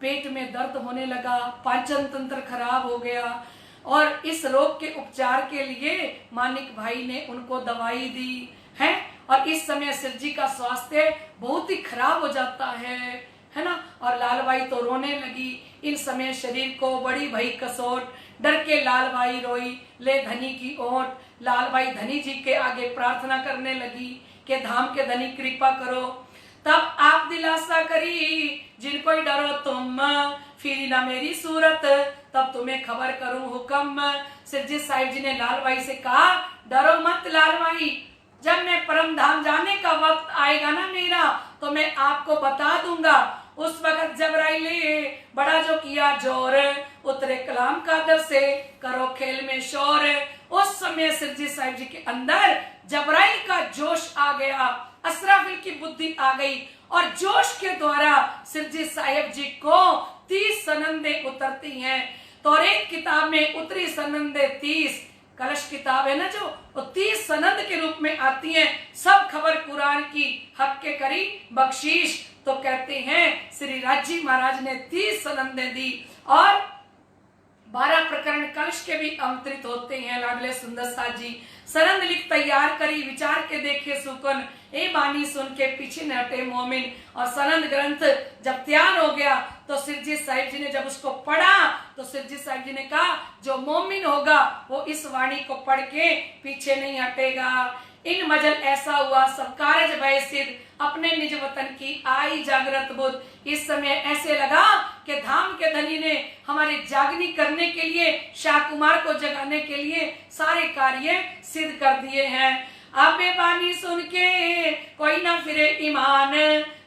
पेट में दर्द होने लगा, पाचन तंत्र खराब हो गया, और इस रोग के उपचार के लिए मानिक भाई ने उनको दवाई दी है। और इस समय शिव जी का स्वास्थ्य बहुत ही खराब हो जाता है ना। और लालबाई तो रोने लगी। इन समय शरीर को बड़ी भई कसोट, डर के लालबाई रोई ले धनी की ओट। लालबाई धनी जी के आगे प्रार्थना करने लगी कि धाम के धनी कृपा करो। तब आप दिलासा करी जिनको डरो तुम, फिर ना मेरी सूरत तब तुम्हें खबर करूं हुक्म। शिवजी साहिब जी ने लालबाई से कहा डरो मत लालबाई, जब मैं परम धाम जाने का वक्त आएगा ना मेरा तो मैं आपको बता दूंगा। उस वक्त जबराइले बड़ा जो किया जोर, उतरे कलाम का दर से करो खेल में शोर। उस समय शिवजी साहिब जी के अंदर जबराइल का जोश आ गया, असराफिल की बुद्धि आ गई, और जोश के द्वारा शिवजी साहिब जी को 30 सनंदे उतरती हैं। तौरेत किताब में उतरी सनंदे 30, कलश किताब है ना जो, वो 30 सनद के रूप में आती है, सब खबर कुरान की, हक के करी बख्शीश। तो कहते हैं श्री राजी महाराज ने 30 सनदें दी और 12 प्रकरण कलश के भी आमंत्रित होते हैं। लाडले सुंदर साथ जी सनद लिख तैयार करी, विचार के देखे सुकन, ए बानी सुन के पीछे न हटे मोमिन। और सनद ग्रंथ जब तैयार हो गया तो सिरजीत साहिब जी ने जब उसको पढ़ा तो सिरजीत साहिब जी ने कहा जो मोमिन होगा वो इस वाणी को पढ़ के पीछे नहीं हटेगा। इन मजल ऐसा हुआ सब कारज भय सिद्ध, अपने निज वतन की आई जागृत बुद्ध। इस समय ऐसे लगा कि धाम के धनी ने हमारी जागनी करने के लिए, शाह कुमार को जगाने के लिए सारे कार्य सिद्ध कर दिए हैं। आपे बानी सुन के कोई ना फिरे ईमान,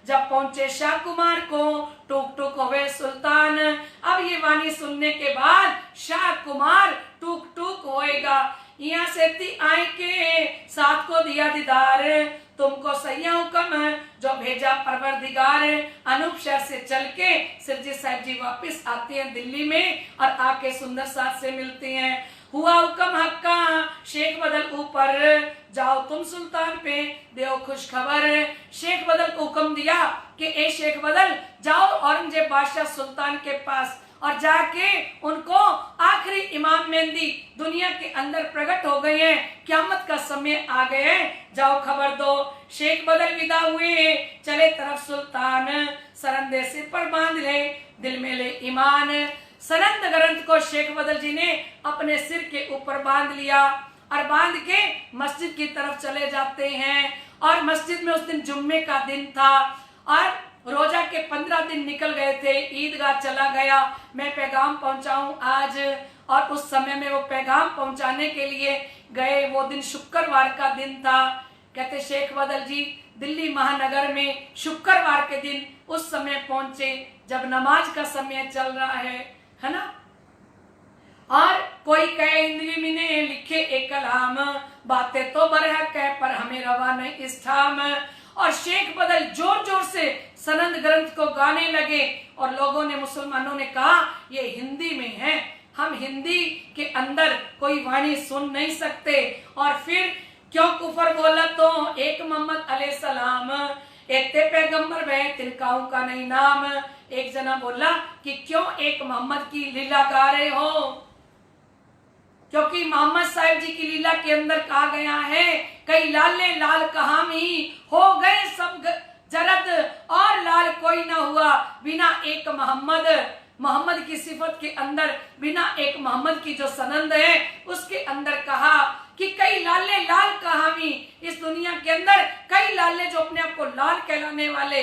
जब पहुंचे शाह कुमार को टूक टूक होवे सुल्तान। अब ये वाणी सुनने के बाद शाह कुमार टूक टूक होएगा। यहाँ से ती आए के साथ को दिया दीदार, तुमको सैया हुक्म जो भेजा परवरदिगार। अनूप शहर से चल के सिरजीत साहिब जी वापस आते हैं दिल्ली में और आके सुंदर साथ से मिलते हैं। हुआ हुक्म हक्का शेख बदल ऊपर, जाओ तुम सुल्तान पे देओ खुश खबर। शेख बदल को हुक्म दिया कि ए शेख बदल जाओ औरंगजेब बादशाह सुल्तान के पास और जाके उनको आखिरी इमाम मेहंदी दुनिया के अंदर प्रकट हो गए हैं, क़यामत का समय आ गए हैं, जाओ खबर दो। शेख बदल विदा हुए चले तरफ सुल्तान, सरंदे सिर पर बांध ले दिल में ले ईमान। सरंद ग्रंथ को शेख बदल जी ने अपने सिर के ऊपर बांध लिया और बांध के मस्जिद की तरफ चले जाते हैं। और मस्जिद में उस दिन जुम्मे का दिन था और रोजा के 15 दिन निकल गए थे, ईदगाह चला गया, मैं पैगाम पहुंचाऊं आज। और उस समय में वो पैगाम पहुंचाने के लिए गए, वो दिन शुक्रवार का दिन था। कहते शेख बदल जी दिल्ली महानगर में शुक्रवार के दिन उस समय पहुंचे जब नमाज का समय चल रहा है ना। और कोई कहे हिंदवी में ने लिखे एक कलाम, बातें तो बरहक है पर हमें रवा नहीं इस ठाम। और शेख बदल जोर जोर से सनद ग्रंथ को गाने लगे और लोगों ने, मुसलमानों ने कहा ये हिंदी में है, हम हिंदी के अंदर कोई वाणी सुन नहीं सकते। और फिर क्यों कुफर बोला तो एक मोहम्मद अलैहिस्सलाम, एते पैगंबर वे तिनकाऊ का नहीं नाम। एक जना बोला कि क्यों एक मोहम्मद की लीला गा रहे हो, क्योंकि मोहम्मद साहिब जी की लीला के अंदर कहा गया है कई लाले लाल कहामी हो गए सब जरद और लाल कोई ना हुआ बिना एक मोहम्मद। मोहम्मद की सिफत के अंदर बिना एक मोहम्मद की जो सनंद है उसके अंदर कहा कि कई लाले लाल कहामी, इस दुनिया के अंदर कई लाले जो अपने आप को लाल कहलाने वाले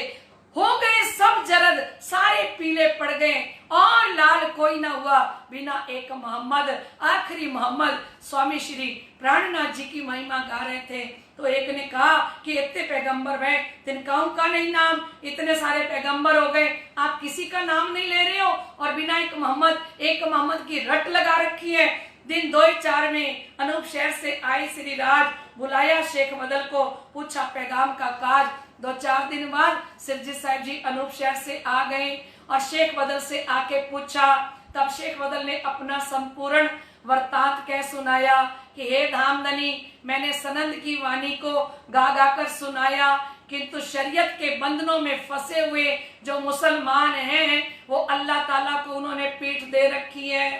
हो गए सब जरद, सारे पीले पड़ गए और लाल कोई ना हुआ बिना एक मोहम्मद। आखिरी मोहम्मद स्वामी श्री प्राणनाथ जी की महिमा गा रहे थे। तो एक ने कहा कि इतने पैगंबर हैं तिनकाऊ का नहीं नाम, इतने सारे पैगंबर हो गए, आप किसी का नाम नहीं ले रहे हो और बिना एक मोहम्मद की रट लगा रखी है। दिन 2-4 में अनूप शहर से आई श्री राज, बुलाया शेख बदल को, पूछा पैगाम का काज। 2-4 दिन बाद सिरजीत साहिब जी अनूप शहर से आ गए और शेख बदल से आके पूछा। तब शेख बदल ने अपना संपूर्ण वृतांत कह सुनाया कि हे धामधनी, मैंने सनंद की वाणी को गा गा कर सुनाया, किंतु शरीयत के बंधनों में फंसे हुए जो मुसलमान हैं वो अल्लाह ताला को उन्होंने पीठ दे रखी है।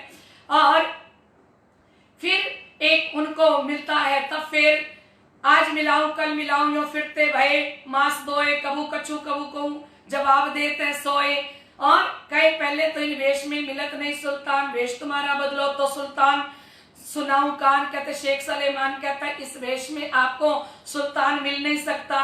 और फिर एक उनको मिलता है तब फिर आज मिलाऊं कल मिलाऊं यो फिरते भये, मांस दोए कबू कछु कबू कहूं जवाब देते सोए। और कहे पहले तो इन वेश में मिलत नहीं सुल्तान, वेश तुम्हारा बदलो तो सुल्तान सुनाऊं कान। कहते शेख सलेमान कहता है इस वेश में आपको सुल्तान मिल नहीं सकता।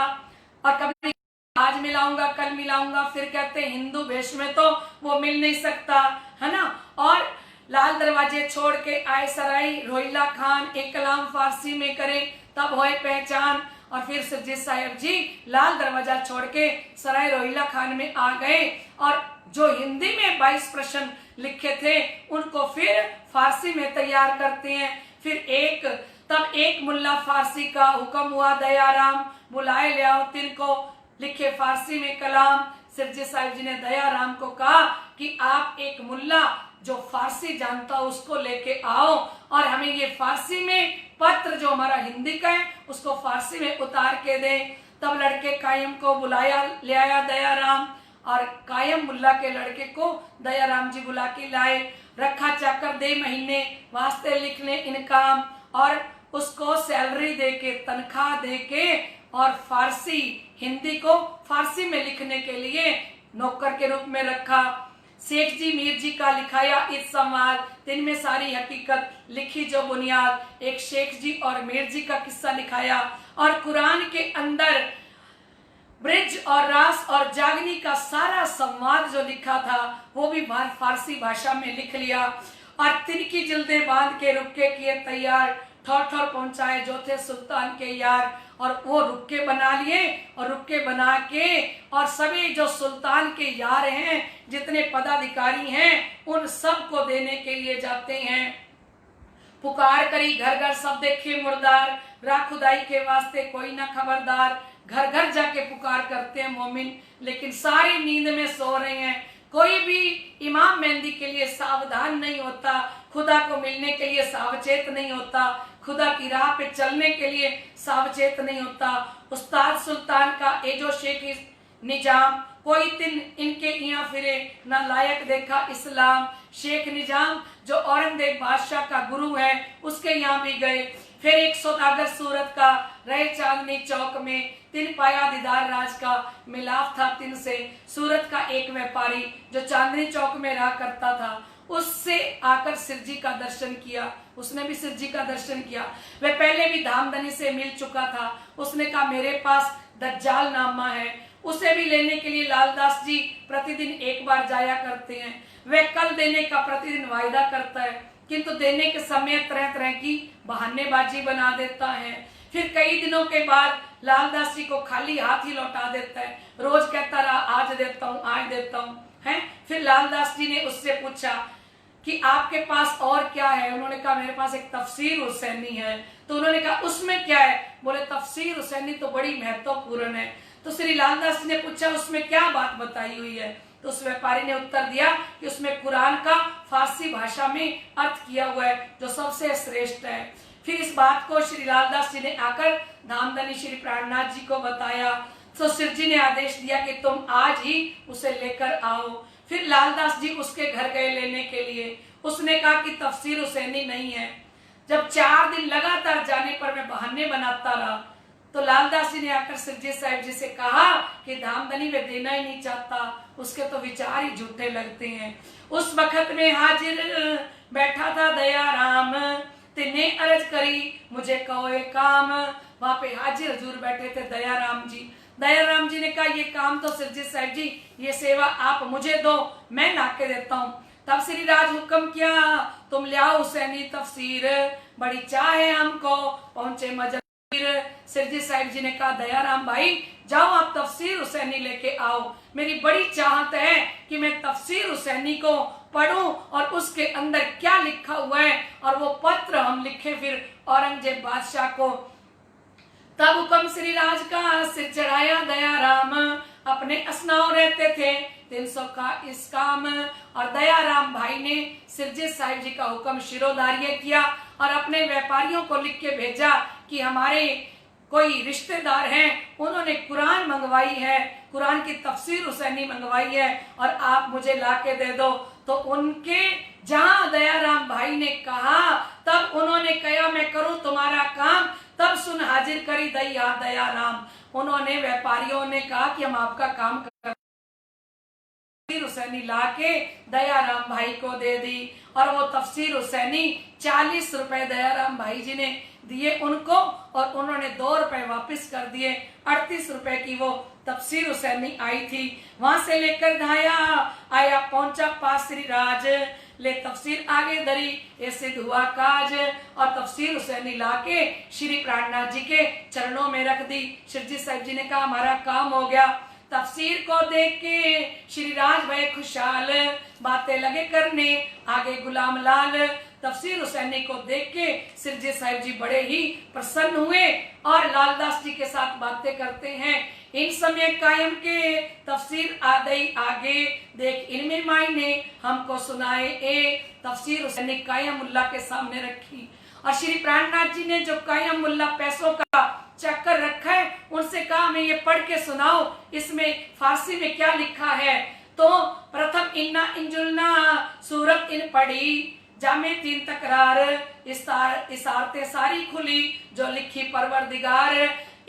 और कभी आज मिलाऊंगा कल मिलाऊंगा, फिर कहते हिंदू वेश में तो वो मिल नहीं सकता, है ना। और लाल दरवाजे छोड़ के आए सराय रोहिला खान, एक कलाम फारसी में करे तब होए पहचान। और फिर सिरजीत साहिब जी लाल दरवाजा छोड़ के सराय रोहिला खान में आ गए और जो हिंदी में 22 प्रश्न लिखे थे उनको फिर फारसी में तैयार करते हैं। फिर तब एक मुल्ला फारसी का हुक्म हुआ दयाराम, बुलाए ले आओ तिनको लिखे फारसी में कलाम। सिरजीत साहिब जी ने दयाराम को कहा कि आप एक मुल्ला जो फारसी जानता हो उसको लेके आओ और हमें ये फारसी में पत्र जो हमारा हिंदी का है उसको फारसी में उतार के दे। तब लड़के कायम को बुलाया, ले आया दयाराम, और कायम मुल्ला के लड़के को दयाराम जी बुला के लाए। रखा चाकर दे महीने वास्ते लिखने इनकाम, और उसको सैलरी दे के, तनख्वाह दे के, और फारसी हिंदी को फारसी में लिखने के लिए नौकर के रूप में रखा। शेख जी मीर जी का लिखाया इस संवाद, दिन में सारी हकीकत लिखी जो बुनियाद। एक शेख जी और मीर जी का किस्सा लिखाया, और कुरान के अंदर ब्रिज और रास और जागनी का सारा संवाद जो लिखा था वो भी फारसी भाषा में लिख लिया। और तिनकी जिल्दें बांध के रुक्के किए तैयार, ठौर ठौर पहुंचाए जो थे सुल्तान के यार, और वो रुक्के बना लिए, और रुक्के बना के और सभी जो सुल्तान के यार हैं, जितने पदाधिकारी हैं, उन सब को देने के लिए जाते हैं। पुकार करी घर घर सब देखे मुर्दार, राह खुदाई के वास्ते कोई ना खबरदार। घर घर जाके पुकार करते हैं मोमिन, लेकिन सारी नींद में सो रहे हैं। कोई भी इमाम मेहंदी के लिए सावधान नहीं होता, खुदा को मिलने के लिए सावचेत नहीं होता, खुदा की राह पे चलने के लिए सावचेत नहीं होता। उस्ताद सुल्तान का एजो शेख निजाम, कोई दिन इनके यहाँ फिरे ना लायक देखा इस्लाम। शेख निजाम जो औरंगजेब बादशाह का गुरु है, उसके यहाँ भी गए। फिर एक सौदागर सूरत का रहे चांदनी चौक में, तिन पाया दीदार राज का, मिलाप था तिन से। सूरत का एक व्यापारी जो चांदनी चौक में रहा करता था, उससे आकर सिरजी का दर्शन किया। उसने भी सिरजी का दर्शन किया। वह पहले भी धामधनी से मिल चुका था। उसने कहा मेरे पास दज्जाल नामा है, उसे भी लेने के लिए लालदास जी प्रतिदिन एक बार जाया करते हैं। वह कल देने का प्रतिदिन वायदा करता है, किंतु देने के समय तरह तरह की बहानेबाजी बना देता है। फिर कई दिनों के बाद लालदास जी को खाली हाथ ही लौटा देता है। रोज कहता रहा आज देता हूँ, आज देता हूँ, है। फिर लालदास जी ने उससे पूछा कि आपके पास और क्या है? उन्होंने कहा मेरे पास एक तफसीर हुसैनी है। तो उन्होंने कहा उसमें क्या है? बोले तफसीर हुसैनी तो बड़ी महत्वपूर्ण है। तो श्री लालदास जी ने पूछा उसमें क्या बात बताई हुई है? तो उस व्यापारी ने उत्तर दिया कि उसमें कुरान का फारसी भाषा में अर्थ किया हुआ है जो सबसे श्रेष्ठ है। फिर इस बात को श्री लालदास जी ने आकर धामधनी श्री प्राणनाथ जी को बताया। तो शिव जी ने आदेश दिया कि तुम आज ही उसे लेकर आओ। फिर लालदास जी उसके घर गए लेने के लिए। उसने कहा कि तफसीर हुसैनी नहीं है। जब 4 दिन लगातार जाने पर मैं बहाने बनाता रहा, तो लालदास जी ने आकर सिरजी साहिब जी से कहा कि धामधनी में देना ही नहीं चाहता, उसके तो विचार ही झूठे लगते हैं। उस वक्त में हाजिर बैठा था दयाराम, तिने अर्ज करी मुझे कहो एक काम। वहां पे हाजिर हजूर बैठे थे दयाराम जी। दयाराम जी ने कहा ये काम तो सिरजी साहिब जी, ये सेवा आप मुझे दो, मैं ला के देता हूँ। तब श्री राज हुक्म किया तुम ले आओ हुसैनी तफसीर, बड़ी चाह है हमको पहुंचे मजर। सिरजी साहिब जी ने कहा दयाराम भाई जाओ आप तफसीर हुसैनी लेके आओ। मेरी बड़ी चाहत है कि मैं तफसीर हुसैनी को पढ़ूं और उसके अंदर क्या लिखा हुआ है और वो पत्र हम लिखे फिर औरंगजेब बादशाह को। तब हुक्म श्री राज का सिर चढ़ाया दयाराम, अपने असनाओ रहते थे 300 का इस काम। और दयाराम भाई ने सिरजी साहिब जी का हुक्म शिरोधार्य किया और अपने व्यापारियों को लिख के भेजा कि हमारे कोई रिश्तेदार हैं, उन्होंने कुरान मंगवाई है, कुरान की तफसीर हुसैनी मंगवाई है और आप मुझे ला के दे दो। तो उनके जहां दयाराम भाई ने कहा तब उन्होंने कहा मैं करूं तुम्हारा काम। तब सुन हाजिर करी दयाराम। उन्होंने व्यापारियों ने कहा कि हम आपका काम कर हुसैनी लाके दयाराम भाई को दे दी और वो तफसीर हुसैनी 40 रुपए दयाराम भाई जी ने दिए उनको और उन्होंने 2 रुपए वापस कर दिए। 38 रुपए की वो तफसीर हुसैनी आई थी। वहां से लेकर आया पहुंचा पास श्री राज, ले तफसीर आगे धरी ऐसे हुआ काज और तफसीर हुसैनी लाके श्री प्राणनाथ जी के चरणों में रख दी। शिवजी साहिब जी ने कहा हमारा काम हो गया। तफसीर को देख के श्री राज भय खुशहाल, बातें लगे करने आगे गुलाम लाल। तफसीर हुसैनी को देख के सिरजी साहिब जी बड़े ही प्रसन्न हुए और लालदास जी के साथ बातें करते हैं। इन समय कायम के तफसीर आदई आगे देख इनमें मायने हमको सुनाए ए। तफसीर हुसैनी कायम मुल्ला के सामने रखी और श्री प्राणनाथ जी ने जो कायम मुल्ला पैसों का चक्कर रखा है उनसे कहा हमें ये पढ़ के सुनाओ, इसमें फारसी में क्या लिखा है। तो प्रथम इन्ना इंजुलना सूरत इन पढ़ी, जामे तीन तकरार इसारते सारी खुली जो लिखी परवरदिगार।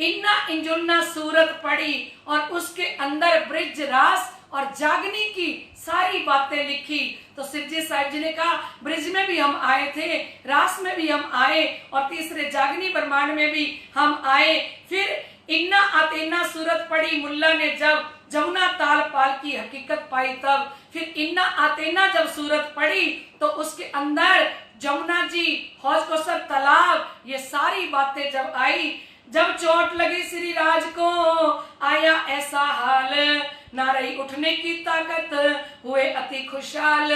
इन्ना इंजुलना सूरत पढ़ी और उसके अंदर ब्रिज रास और जागनी की सारी बातें लिखी। तो सिरजी साहिब जी ने कहा ब्रिज में भी हम आए थे, रास में भी हम आए और तीसरे जागनी ब्रह्मांड में भी हम आए। फिर इन्ना आतेना सूरत पढ़ी मुल्ला ने जब जमुना ताल पाल की हकीकत पाई तब। फिर इन्ना आतेना जब सूरत पढ़ी तो उसके अंदर जमुना जी, हौज कौसर तालाब, ये सारी बातें जब आई। जब चोट लगी श्री राज को आया ऐसा हाल, ना रही उठने की ताकत हुए अति खुशहाल।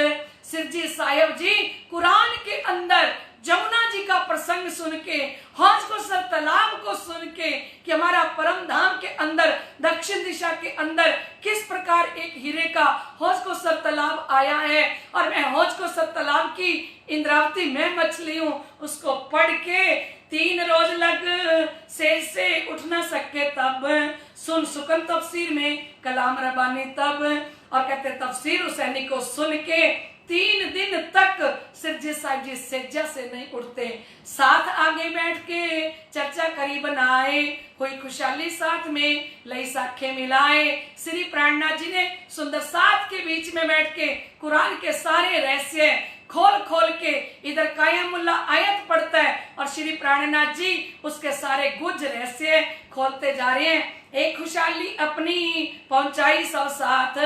सिरजी साहिब जी कुरान के अंदर जमुना जी का प्रसंग सुन के, हौज कौसर तालाब को सुन के कि हमारा परम धाम के अंदर दक्षिण दिशा के अंदर किस प्रकार एक हीरे का हौज कौसर तालाब आया है और मैं हौज कौसर तालाब की इंद्रावती मैं मछली हूँ, उसको पढ़ के 3 रोज लग से उठ न सके तब। सुन सुकन तफसीर में कलाम रबानी तब। और कहते तफसीर हुसैनी को सुन के 3 दिन तक सिरजी साहिब जी सेज्जा से नहीं उठते। साथ आगे बैठ के चर्चा करी बनाए, कोई खुशहाली साथ में लई साखे मिलाए। श्री प्राणनाथ जी ने सुंदर साथ के बीच में बैठ के कुरान के सारे रहस्य खोल खोल के इधर कायम मुल्ला आयत पढ़ता है और श्री प्राणनाथ जी उसके सारे गुज रहस्य खोलते जा रहे हैं। एक खुशहाली अपनी पहुंचाई सब साथ,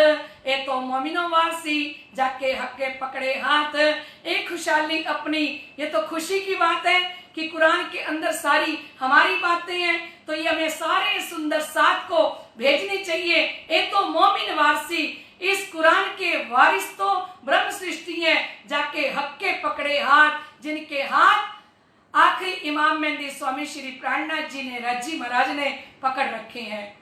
ए तो मोमिनो वासी जाके हक्के पकड़े हाथ। एक खुशहाली अपनी, ये तो खुशी की बात है कि कुरान के अंदर सारी हमारी बातें हैं, तो ये हमें सारे सुंदर साथ को भेजनी चाहिए। ए तो मोमिन वारसी, इस कुरान के वारिस तो ब्रह्म सृष्टि है, जाके हक्के पकड़े हाथ, जिनके हाथ आखिरी इमाम मेहंदी स्वामी श्री प्राणनाथ जी ने, रज्जी महाराज ने पकड़ रखे हैं।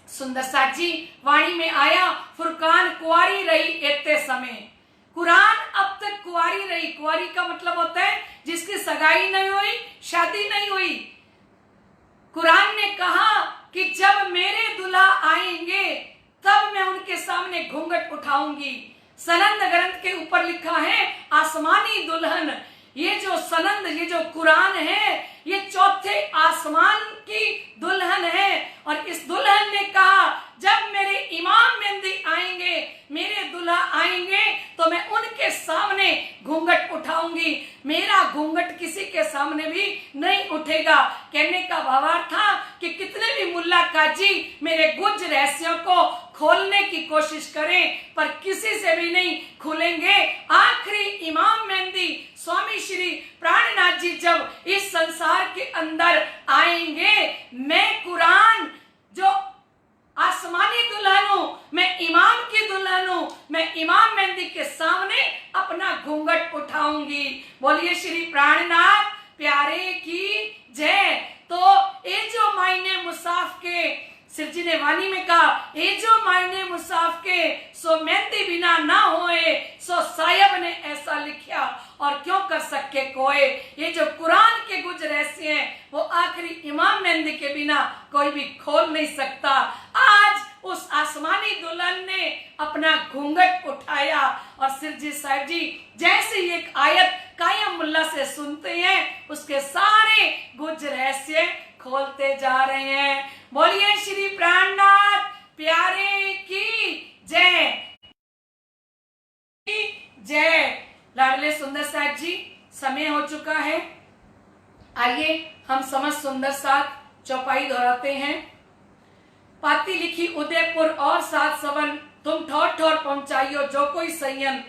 सुंदर साथ जी वाणी में आया, फुरकान कुआरी रही एते समय। कुरान अब तक कुआरी रही। कुआरी का मतलब होता है जिसकी सगाई नहीं हुई, शादी नहीं हुई। कुरान ने कहा कि जब मेरे दुल्हा आएंगे तब मैं उनके सामने घूंघट उठाऊंगी। सनंद ग्रंथ के ऊपर लिखा है आसमानी दुल्हन। ये जो सनंद, ये जो कुरान है, ये चौथे आसमान की दुल्हन है। और इस दुल्हन ने कहा जब मेरे इमाम मेहंदी आएंगे, मेरे दूल्हा आएंगे, तो मैं उनके सामने घूंघट उठाऊंगी। मेरा घूंघट किसी के सामने भी नहीं उठेगा। कहने का भावार्थ था कि कितने भी मुल्ला काजी मेरे गुज रहस्यों को खोलने की कोशिश करें, पर किसी से भी नहीं खुलेंगे। आखिरी इमाम मेहंदी स्वामी श्री प्राणनाथ जी जब इस संसार के अंदर आएंगे, मैं कुरान जो आसमानी दुल्हन हूं, मैं इमाम की दुल्हन हूं, मैं इमाम मेहंदी के सामने अपना घूंघट उठाऊंगी। बोलिए श्री प्राणनाथ प्यारे की जय। तो ये जो मायने मुसाफ के, सिरजी ने वाणी में कहा, ये जो मायने मुसाफ के सो मेहंदी बिना ना होए, सो साहिब ने ऐसा लिखा और क्यों कर सके कोई। ये जो कुरान के गुज रहस्य हैं वो आखिरी इमाम मेहंदी के बिना कोई भी खोल नहीं सकता। आज उस आसमानी दुल्हन ने अपना घूंघट उठाया और सिरजी साहिब जी जैसे एक आयत कायम मुल्ला से सुनते हैं, उसके सारे गुज रहस्य खोलते जा रहे हैं। बोलिए श्री प्राणनाथ प्यारे की जय, जय। लाडले सुंदर साथ जी, समय हो चुका है। आइए हम समझ सुंदर साथ चौपाई दोहराते हैं। पाती लिखी उदयपुर और 7 सवन, तुम ठोर ठोर पहुंचाइयो जो कोई संयन।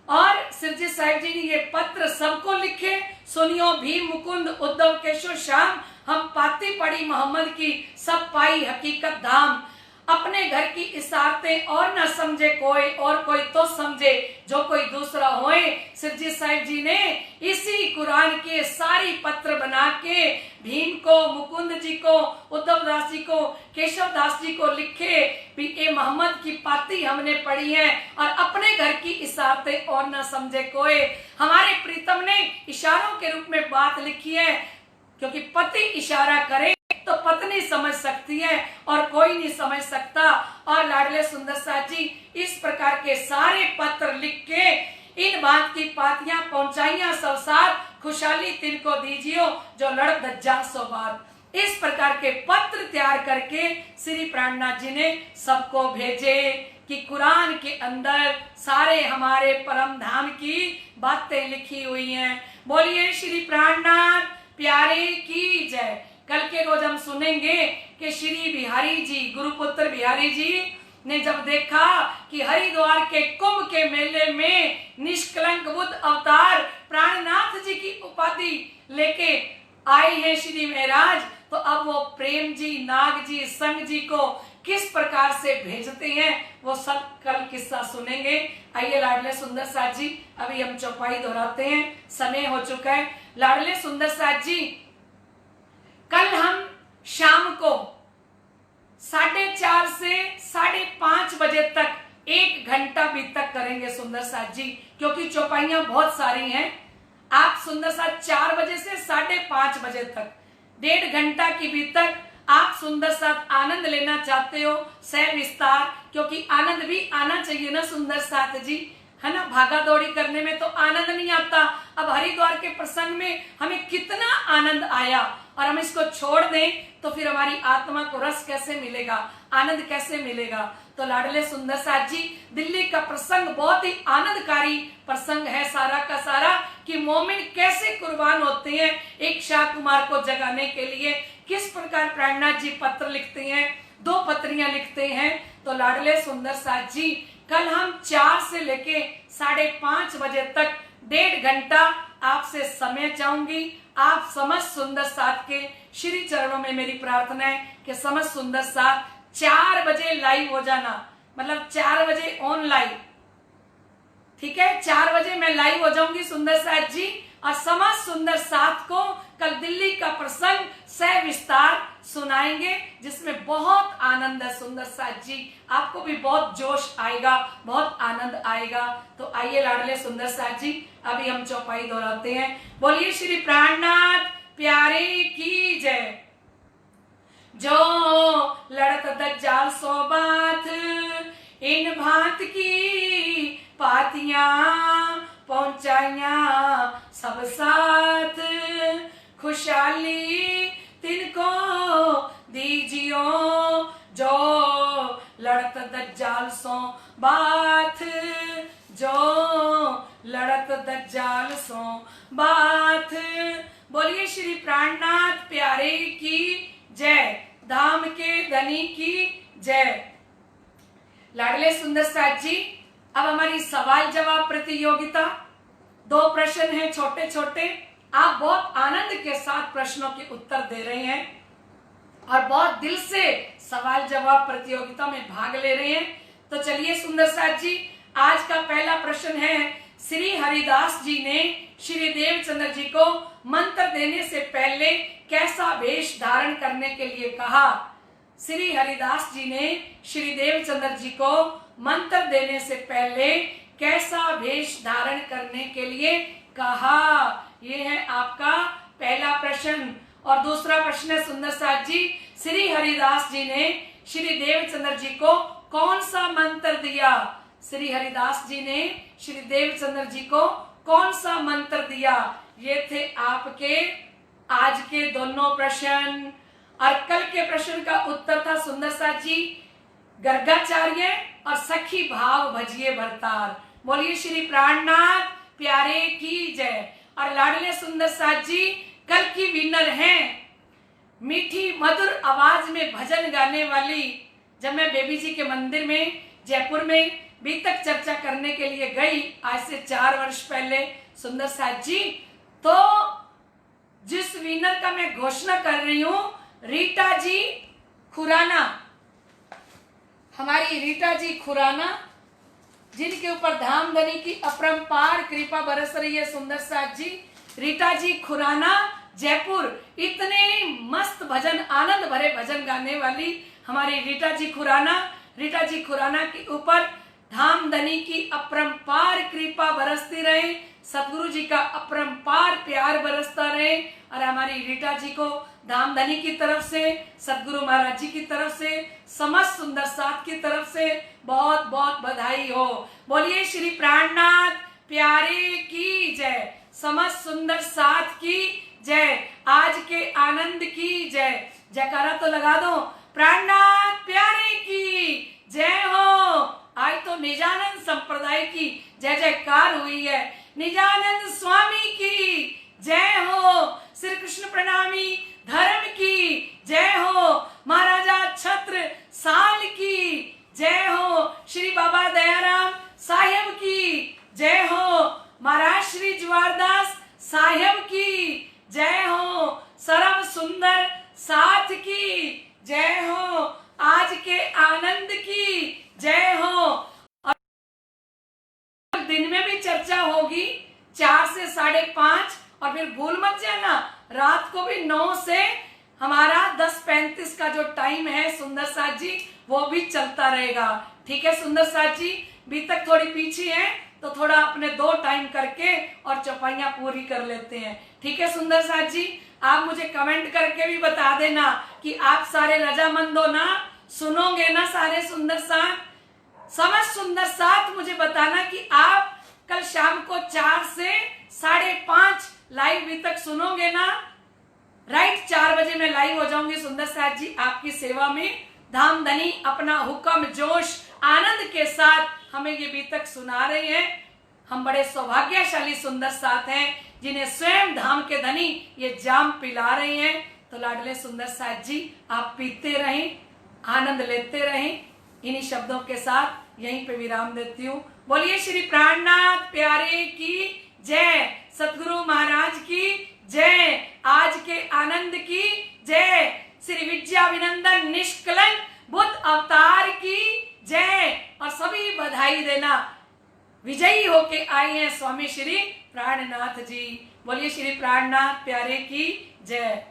और सिरजी साहिब जी ने ये पत्र सबको लिखे, सुनियो भीम मुकुंद उद्धव केशव श्याम, हम पाती पढ़ी मोहम्मद की सब पाई हकीकत धाम। अपने घर की इशारतें और न समझे कोई, और कोई तो समझे जो कोई दूसरा होए। सिरजी साहिब जी ने इसी कुरान के सारी पत्र बना के भीम को, मुकुंद जी को, उद्धव दास जी को, केशव दास जी को लिखे भी ए मोहम्मद की पाती हमने पढ़ी है और अपने घर की इशारतें और न समझे कोई। हमारे प्रीतम ने इशारों के रूप में बात लिखी है, क्योंकि पति इशारा करे तो पत्नी समझ सकती है और कोई नहीं समझ सकता। और लाडले सुंदर साथ जी इस प्रकार के सारे पत्र लिख के इन बात की पातियां पहुंचाइया सब साथ, खुशहाली तिनको दीजियो जो लड़ दज्जाल सो बात। इस प्रकार के पत्र तैयार करके श्री प्राणनाथ जी ने सबको भेजे कि कुरान के अंदर सारे हमारे परम धाम की बातें लिखी हुई हैं। बोलिए श्री प्राणनाथ प्यारे की जय। कल के रोज हम सुनेंगे कि श्री बिहारी जी, गुरुपुत्र बिहारी जी ने जब देखा कि हरिद्वार के कुंभ के मेले में निष्कलंक बुद्ध अवतार प्राणनाथ जी की उपाधि लेके आए हैं श्री महाराज, तो अब वो प्रेम जी, नाग जी, संग जी को किस प्रकार से भेजते हैं वो सब कल किस्सा सुनेंगे। आइए लाडले सुंदर साथ जी, अभी हम चौपाई दोहराते हैं, समय हो चुका है। लाडले सुंदर साथ जी, कल हम शाम को 4:30 से 5:30 बजे तक 1 घंटा बीतक करेंगे सुंदर साथ जी, क्योंकि चौपाइयां बहुत सारी हैं। आप सुंदर साथ 4 बजे से 5:30 बजे तक 1.5 घंटा की बीतक आप सुंदर साथ आनंद लेना चाहते हो सह विस्तार, क्योंकि आनंद भी आना चाहिए ना सुंदर साथ जी, है ना। भागा दौड़ी करने में तो आनंद नहीं आता। अब हरिद्वार के प्रसंग में हमें कितना आनंद आया और हम इसको छोड़ दें तो फिर हमारी आत्मा को रस कैसे मिलेगा, आनंद कैसे मिलेगा। तो लाडले सुंदर साथ जी, दिल्ली का प्रसंग बहुत ही आनंदकारी प्रसंग है सारा का सारा, कि मोमिन कैसे कुर्बान होते हैं एक शाह कुमार को जगाने के लिए। किस प्रकार प्राणनाथ जी पत्र लिखते हैं, 2 पत्रियां लिखते हैं। तो लाडले सुंदर साथ जी, कल हम 4 से लेके 5:30 बजे तक 1.5 घंटा आपसे समय चाहूंगी। आप समस्त सुंदर साथ के श्री चरणों में मेरी प्रार्थना है कि समस्त सुंदर साथ 4 बजे लाइव हो जाना, मतलब 4 बजे ऑन लाइव, ठीक है। 4 बजे मैं लाइव हो जाऊंगी सुंदर साथ जी, और समस्त सुंदर साथ को कल दिल्ली का प्रसंग सह विस्तार सुनाएंगे, जिसमें बहुत आनंद है सुंदर साथ जी, आपको भी बहुत जोश आएगा, बहुत आनंद आएगा। तो आइए लाडले सुंदर साथ जी, अभी हम चौपाई दोहराते हैं। बोलिए श्री प्राणनाथ प्यारे की जय। जो लड़त दज्जाल सो बात, इन भांत की पातियां पहुंचाइया सब साथ, खुशहाली तिनको दीजियो जो लड़त दज्जाल सो बात, जो लड़त दज्जाल सो बात। बोलिए श्री प्राणनाथ प्यारे की जय, धाम के धनी की जय। लाडले सुंदर साथ जी, अब हमारी सवाल जवाब प्रतियोगिता, 2 प्रश्न हैं छोटे छोटे। आप बहुत आनंद के साथ प्रश्नों के उत्तर दे रहे हैं और बहुत दिल से सवाल जवाब प्रतियोगिता में भाग ले रहे हैं। तो चलिए सुंदर साथ जी, आज का पहला प्रश्न है, श्री हरिदास जी ने श्री देवचंद्र जी को मंत्र देने से पहले कैसा वेश धारण करने के लिए कहा? श्री हरिदास जी ने श्री देवचंद्र जी को मंत्र देने से पहले कैसा वेश धारण करने के लिए कहा? ये है आपका पहला प्रश्न। और दूसरा प्रश्न है सुंदर साथ जी, श्री हरिदास जी ने श्री देवचंद्र जी को कौन सा मंत्र दिया? श्री हरिदास जी ने श्री देवचंद्र जी को कौन सा मंत्र दिया? ये थे आपके आज के दोनों प्रश्न। और कल के प्रश्न का उत्तर था सुंदर साथ जी, गर्गाचार्य और सखी भाव भजिए भरतार। बोलिए श्री प्राणनाथ प्यारे की जय। और लाडले सुंदर साथ जी, कल की विनर हैं मीठी मधुर आवाज में भजन गाने वाली। जब मैं बेबी जी के मंदिर में जयपुर में बीतक चर्चा करने के लिए गई आज से 4 वर्ष पहले सुंदर साथ जी, तो जिस विनर का मैं घोषणा कर रही हूं, रीटा जी खुराना, हमारी रीटा जी खुराना, जिनके ऊपर धामधनी की अपरंपार कृपा बरस रही है, सुंदर साथ जी। रीटा जी खुराना, जयपुर। इतने मस्त भजन, आनंद भरे भजन गाने वाली हमारी रीटा जी खुराना। रीटा जी खुराना के ऊपर धामधनी की अपरंपार कृपा बरसती रहे, सतगुरु जी का अपरंपार प्यार बरसता रहे, और हमारी रीटा जी को धामधनी की तरफ से, सतगुरु महाराज जी की तरफ से, समस्त सुंदर साथ की तरफ से बहुत बहुत बधाई हो। बोलिए श्री प्राणनाथ प्यारे की जय, समस्त सुंदर साथ की जय, आज के आनंद की जय। जयकारा तो लगा दो, प्राणनाथ प्यारे की जय हो। आज तो निजानंद संप्रदाय की जय जयकार हुई है, निजानंद स्वामी की जय हो, श्री कृष्ण प्रणामी धर्म की जय हो, महाराजा छत्र साल की जय हो, श्री बाबा दयाराम साहेब की जय हो, महाराज श्री जवारदास साहेब की जय हो, सर्व सुंदर साथ की जय हो, आज के आनंद की जय हो। और दिन में भी चर्चा होगी 4 से 5:30, और फिर भूल मत जाना रात को भी 9 से हमारा 10:35 का जो टाइम है सुंदर साथ जी, वो भी चलता रहेगा। ठीक है सुंदर साथ जी, अभी तक थोड़ी पीछे है तो थोड़ा अपने 2 टाइम करके और चौपाइयां पूरी कर लेते हैं। ठीक है सुंदर साथ जी, आप मुझे कमेंट करके भी बता देना कि आप सारे रजामंद हो ना, सुनोगे ना सारे सुंदर साथ। समझ सुंदर साथ मुझे बताना कि आप कल शाम को 4 से 5:30 लाइव भी तक सुनोगे ना। राइट, 4 बजे मैं लाइव हो जाऊंगी सुंदर साथ जी आपकी सेवा में। धामधनी अपना हुक्म जोश आनंद के साथ हमें ये भी तक सुना रहे हैं। हम बड़े सौभाग्यशाली सुंदर साथ हैं जिन्हें स्वयं धाम के धनी ये जाम पिला रहे हैं। तो लाडले सुंदर साथ जी आप पीते रहें, आनंद लेते रहें। इन्हीं शब्दों के साथ यहीं पे विराम देती हूँ। बोलिए श्री प्राणनाथ प्यारे की जय, सतगुरु महाराज की जय, आज के आनंद की जय, श्री विद्याविनंदन निष्कलंक बुद्ध अवतार की जय। और सभी बधाई देना, विजयी होके आए हैं स्वामी श्री प्राणनाथ जी। बोलिए श्री प्राणनाथ प्यारे की जय।